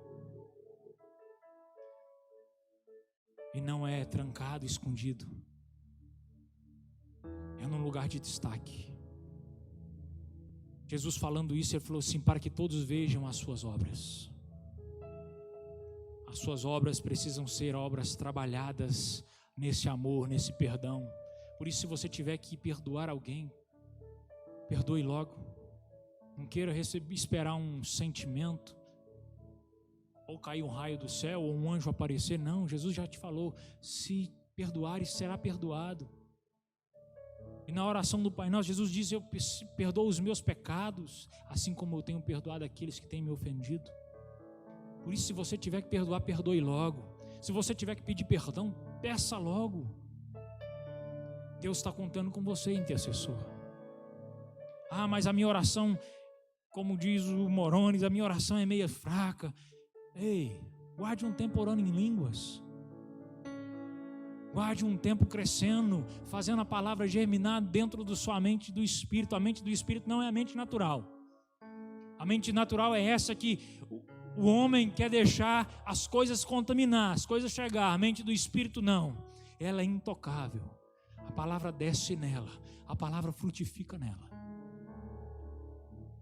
Speaker 3: e não é trancado, escondido, é num lugar de destaque. Jesus falando isso, ele falou assim: para que todos vejam as suas obras. As suas obras precisam ser obras trabalhadas nesse amor, nesse perdão. Por isso, se você tiver que perdoar alguém, perdoe logo. Não queira esperar um sentimento, ou cair um raio do céu, ou um anjo aparecer. Não, Jesus já te falou: se perdoares, será perdoado. E na oração do Pai Nosso, Jesus diz: eu perdoo os meus pecados, assim como eu tenho perdoado aqueles que têm me ofendido. Por isso, se você tiver que perdoar, perdoe logo. Se você tiver que pedir perdão, peça logo. Deus está contando com você, intercessor. Ah, mas a minha oração, como diz o Morones, a minha oração é meio fraca. Ei, guarde um tempo orando em línguas. Guarde um tempo crescendo, fazendo a palavra germinar dentro da sua mente do Espírito. A mente do Espírito não é a mente natural. A mente natural é essa que o homem quer deixar as coisas contaminar, as coisas chegar. A mente do Espírito não, ela é intocável. A palavra desce nela, a palavra frutifica nela.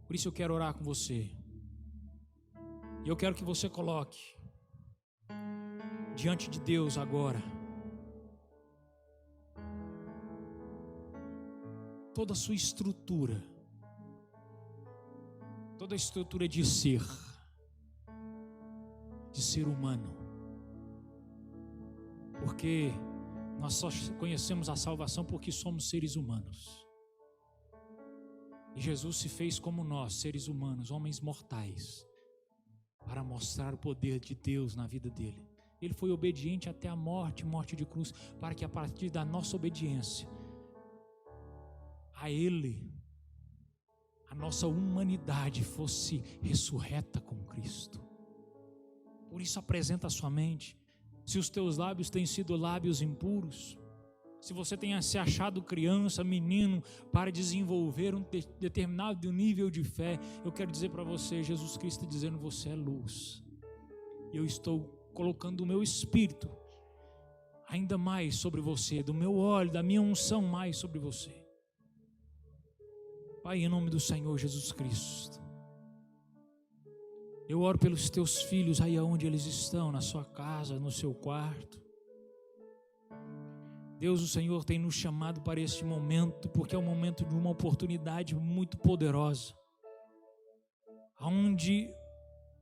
Speaker 3: Por isso eu quero orar com você. E eu quero que você coloque diante de Deus agora toda a sua estrutura, toda a estrutura de ser humano, porque nós só conhecemos a salvação porque somos seres humanos, e Jesus se fez como nós, seres humanos, homens mortais, para mostrar o poder de Deus na vida dele. Ele foi obediente até a morte de cruz, para que a partir da nossa obediência a Ele, a nossa humanidade fosse ressurreta com Cristo. Por isso apresenta a sua mente. Se os teus lábios têm sido lábios impuros, se você tenha se achado criança, menino, para desenvolver um determinado nível de fé, eu quero dizer para você, Jesus Cristo dizendo: você é luz. E eu estou colocando o meu Espírito ainda mais sobre você, do meu óleo, da minha unção mais sobre você. Pai, em nome do Senhor Jesus Cristo, eu oro pelos teus filhos aí onde eles estão, na sua casa, no seu quarto. Deus, o Senhor tem nos chamado para este momento, porque é um momento de uma oportunidade muito poderosa, onde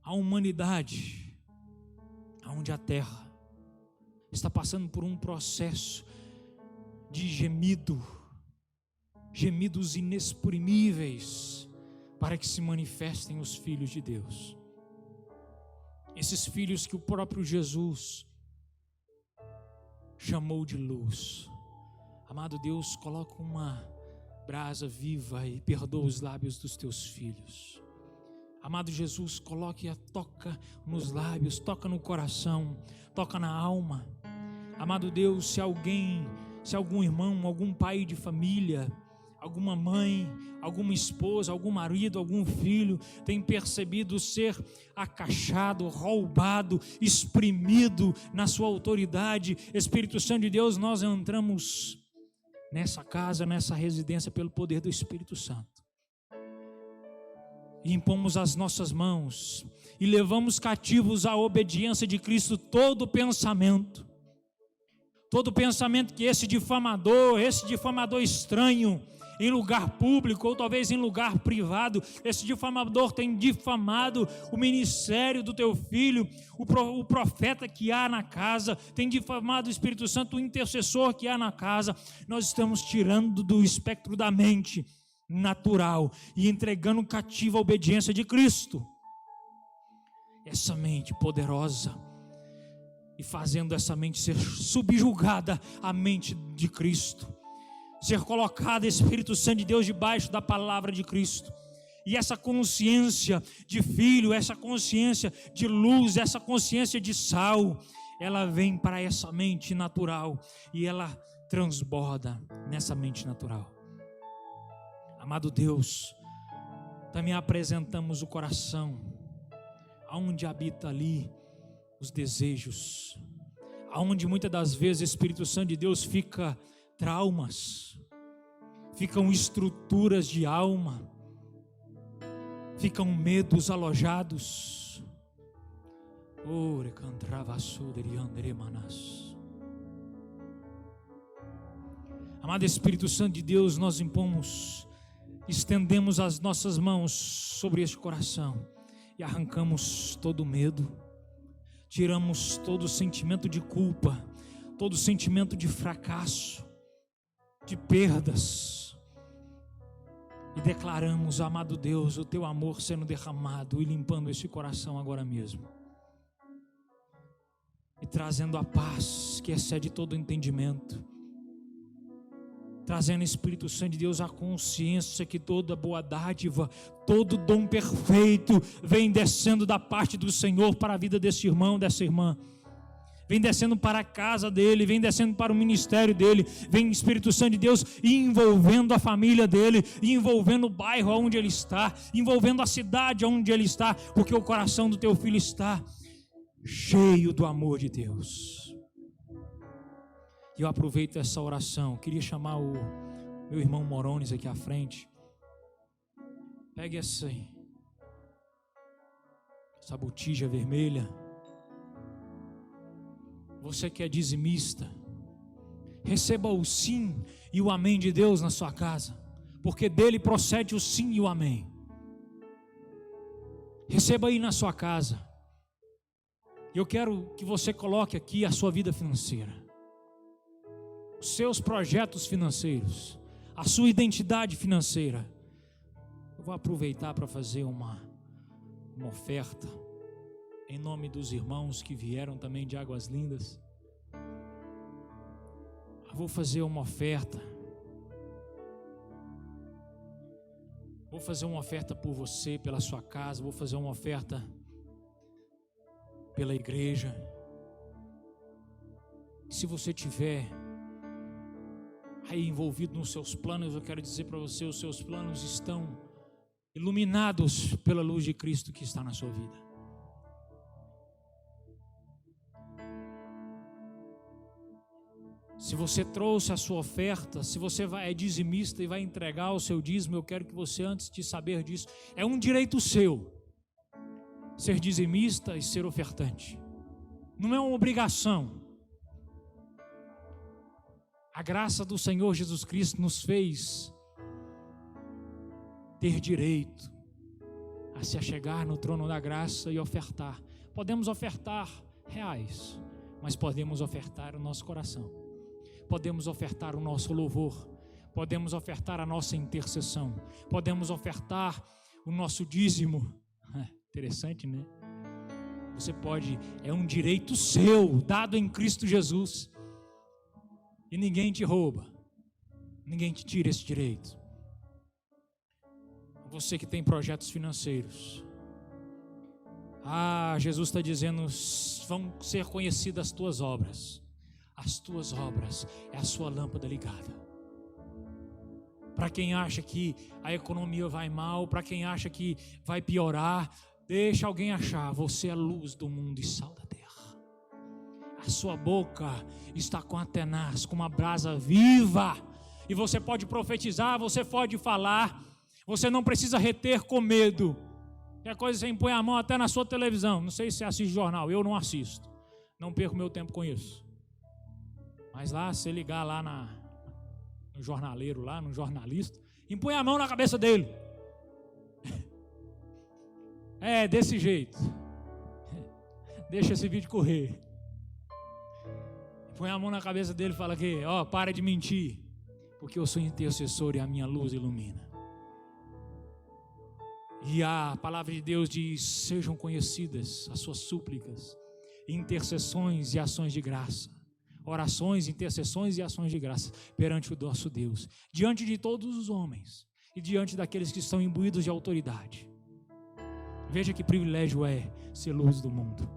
Speaker 3: a humanidade, onde a terra está passando por um processo de gemidos inexprimíveis, para que se manifestem os filhos de Deus. Esses filhos que o próprio Jesus chamou de luz. Amado Deus, coloca uma brasa viva e perdoa os lábios dos teus filhos. Amado Jesus, toca nos lábios, toca no coração, toca na alma. Amado Deus, se algum irmão, algum pai de família, alguma mãe, alguma esposa, algum marido, algum filho tem percebido ser acachado, roubado, exprimido na sua autoridade, Espírito Santo de Deus, nós entramos nessa casa, nessa residência pelo poder do Espírito Santo e impomos as nossas mãos e levamos cativos à obediência de Cristo todo pensamento que esse difamador estranho, em lugar público ou talvez em lugar privado, esse difamador tem difamado o ministério do teu filho, o profeta que há na casa, tem difamado o Espírito Santo, o intercessor que há na casa. Nós estamos tirando do espectro da mente natural e entregando cativo à obediência de Cristo, essa mente poderosa, e fazendo essa mente ser subjugada à mente de Cristo, ser colocada, Espírito Santo de Deus, debaixo da palavra de Cristo. E essa consciência de filho, essa consciência de luz, essa consciência de sal, ela vem para essa mente natural e ela transborda nessa mente natural. Amado Deus, também apresentamos o coração, aonde habita ali os desejos, aonde muitas das vezes, Espírito Santo de Deus, fica traumas, ficam estruturas de alma, ficam medos alojados. Amado Espírito Santo de Deus, nós estendemos as nossas mãos sobre este coração e arrancamos todo medo, tiramos todo sentimento de culpa, todo sentimento de fracasso, de perdas, e declaramos, amado Deus, o teu amor sendo derramado e limpando esse coração agora mesmo, e trazendo a paz que excede todo entendimento, trazendo, Espírito Santo de Deus, a consciência que toda boa dádiva, todo dom perfeito vem descendo da parte do Senhor para a vida desse irmão, dessa irmã. vem descendo para a casa dele, vem descendo para o ministério dele, vem Espírito Santo de Deus envolvendo a família dele, envolvendo o bairro onde ele está, envolvendo a cidade onde ele está, porque o coração do teu filho está cheio do amor de Deus. E eu aproveito essa oração, queria chamar o meu irmão Morones aqui à frente. Pegue essa botija vermelha. Você que é dizimista, receba o sim e o amém de Deus na sua casa, porque dele procede o sim e o amém. Receba aí na sua casa. Eu quero que você coloque aqui a sua vida financeira, os seus projetos financeiros, a sua identidade financeira. Eu vou aproveitar para fazer uma oferta em nome dos irmãos que vieram também de Águas Lindas. Eu vou fazer uma oferta. Vou fazer uma oferta por você, pela sua casa. Vou fazer uma oferta pela igreja. Se você tiver aí envolvido nos seus planos, eu quero dizer para você, os seus planos estão iluminados pela luz de Cristo que está na sua vida. Se você trouxe a sua oferta, se você é dizimista e vai entregar o seu dízimo, eu quero que você, antes de saber disso, é um direito seu ser dizimista e ser ofertante. Não é uma obrigação. A graça do Senhor Jesus Cristo nos fez ter direito a se achegar no trono da graça e ofertar. Podemos ofertar reais, mas podemos ofertar o nosso coração. Podemos ofertar o nosso louvor, podemos ofertar a nossa intercessão, podemos ofertar o nosso dízimo. Interessante, né? Você pode, é um direito seu, dado em Cristo Jesus, e ninguém te rouba, ninguém te tira esse direito. Você que tem projetos financeiros, Jesus está dizendo, vão ser conhecidas as tuas obras. As tuas obras é a sua lâmpada ligada. Para quem acha que a economia vai mal, para quem acha que vai piorar, deixa alguém achar, você é luz do mundo e sal da terra. A sua boca está com a tenaz, com uma brasa viva, e você pode profetizar, você pode falar, você não precisa reter com medo. Qualquer coisa você impõe a mão até na sua televisão. Não sei se você assiste jornal, eu não assisto, não perco meu tempo com isso. Mas lá, se você ligar lá no jornaleiro, lá no jornalista, impõe a mão na cabeça dele. É, desse jeito. Deixa esse vídeo correr. Põe a mão na cabeça dele e fala que, para de mentir, porque eu sou intercessor e a minha luz ilumina. E a palavra de Deus diz, sejam conhecidas as suas súplicas, intercessões e ações de graça. Orações, intercessões e ações de graça perante o nosso Deus, diante de todos os homens e diante daqueles que estão imbuídos de autoridade. Veja que privilégio é ser luz do mundo.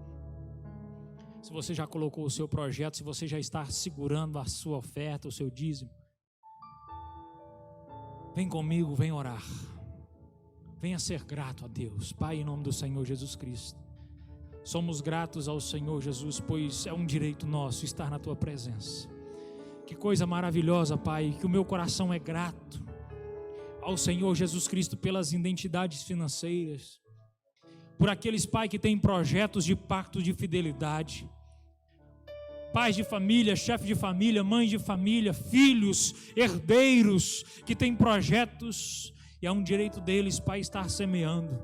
Speaker 3: Se você já colocou o seu projeto, se você já está segurando a sua oferta, o seu dízimo, vem comigo, vem orar. Venha ser grato a Deus. Pai, em nome do Senhor Jesus Cristo, somos gratos ao Senhor Jesus, pois é um direito nosso estar na Tua presença. Que coisa maravilhosa, Pai, que o meu coração é grato ao Senhor Jesus Cristo pelas identidades financeiras, por aqueles, Pai, que têm projetos de pacto de fidelidade, pais de família, chefe de família, mães de família, filhos, herdeiros, que têm projetos, e é um direito deles, Pai, estar semeando.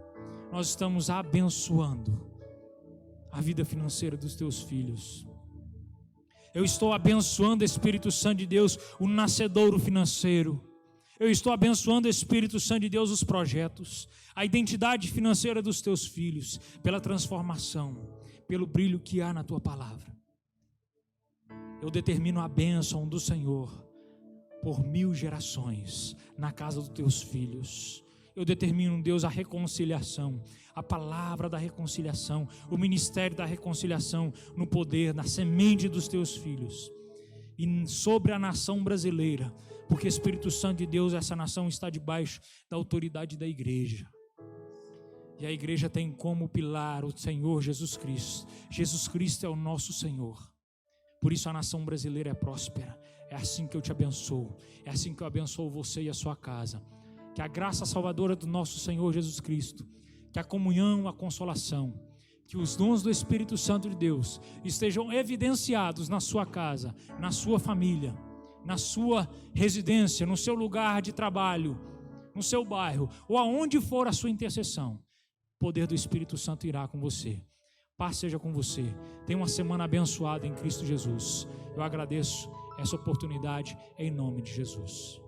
Speaker 3: Nós estamos abençoando a vida financeira dos teus filhos. Eu estou abençoando, Espírito Santo de Deus, o nascedouro financeiro. Eu estou abençoando, Espírito Santo de Deus, os projetos, a identidade financeira dos teus filhos, pela transformação, pelo brilho que há na tua palavra. Eu determino a bênção do Senhor por 1000 gerações na casa dos teus filhos. eu determino, Deus, a reconciliação, a palavra da reconciliação, o ministério da reconciliação no poder, na semente dos teus filhos e sobre a nação brasileira, porque Espírito Santo de Deus, essa nação está debaixo da autoridade da igreja. E a igreja tem como pilar o Senhor Jesus Cristo. Jesus Cristo é o nosso Senhor. Por isso a nação brasileira é próspera. É assim que eu te abençoo. É assim que eu abençoo você e a sua casa. Que a graça salvadora do nosso Senhor Jesus Cristo, que a comunhão, a consolação, que os dons do Espírito Santo de Deus estejam evidenciados na sua casa, na sua família, na sua residência, no seu lugar de trabalho, no seu bairro, ou aonde for a sua intercessão. O poder do Espírito Santo irá com você. Paz seja com você. Tenha uma semana abençoada em Cristo Jesus. Eu agradeço essa oportunidade em nome de Jesus.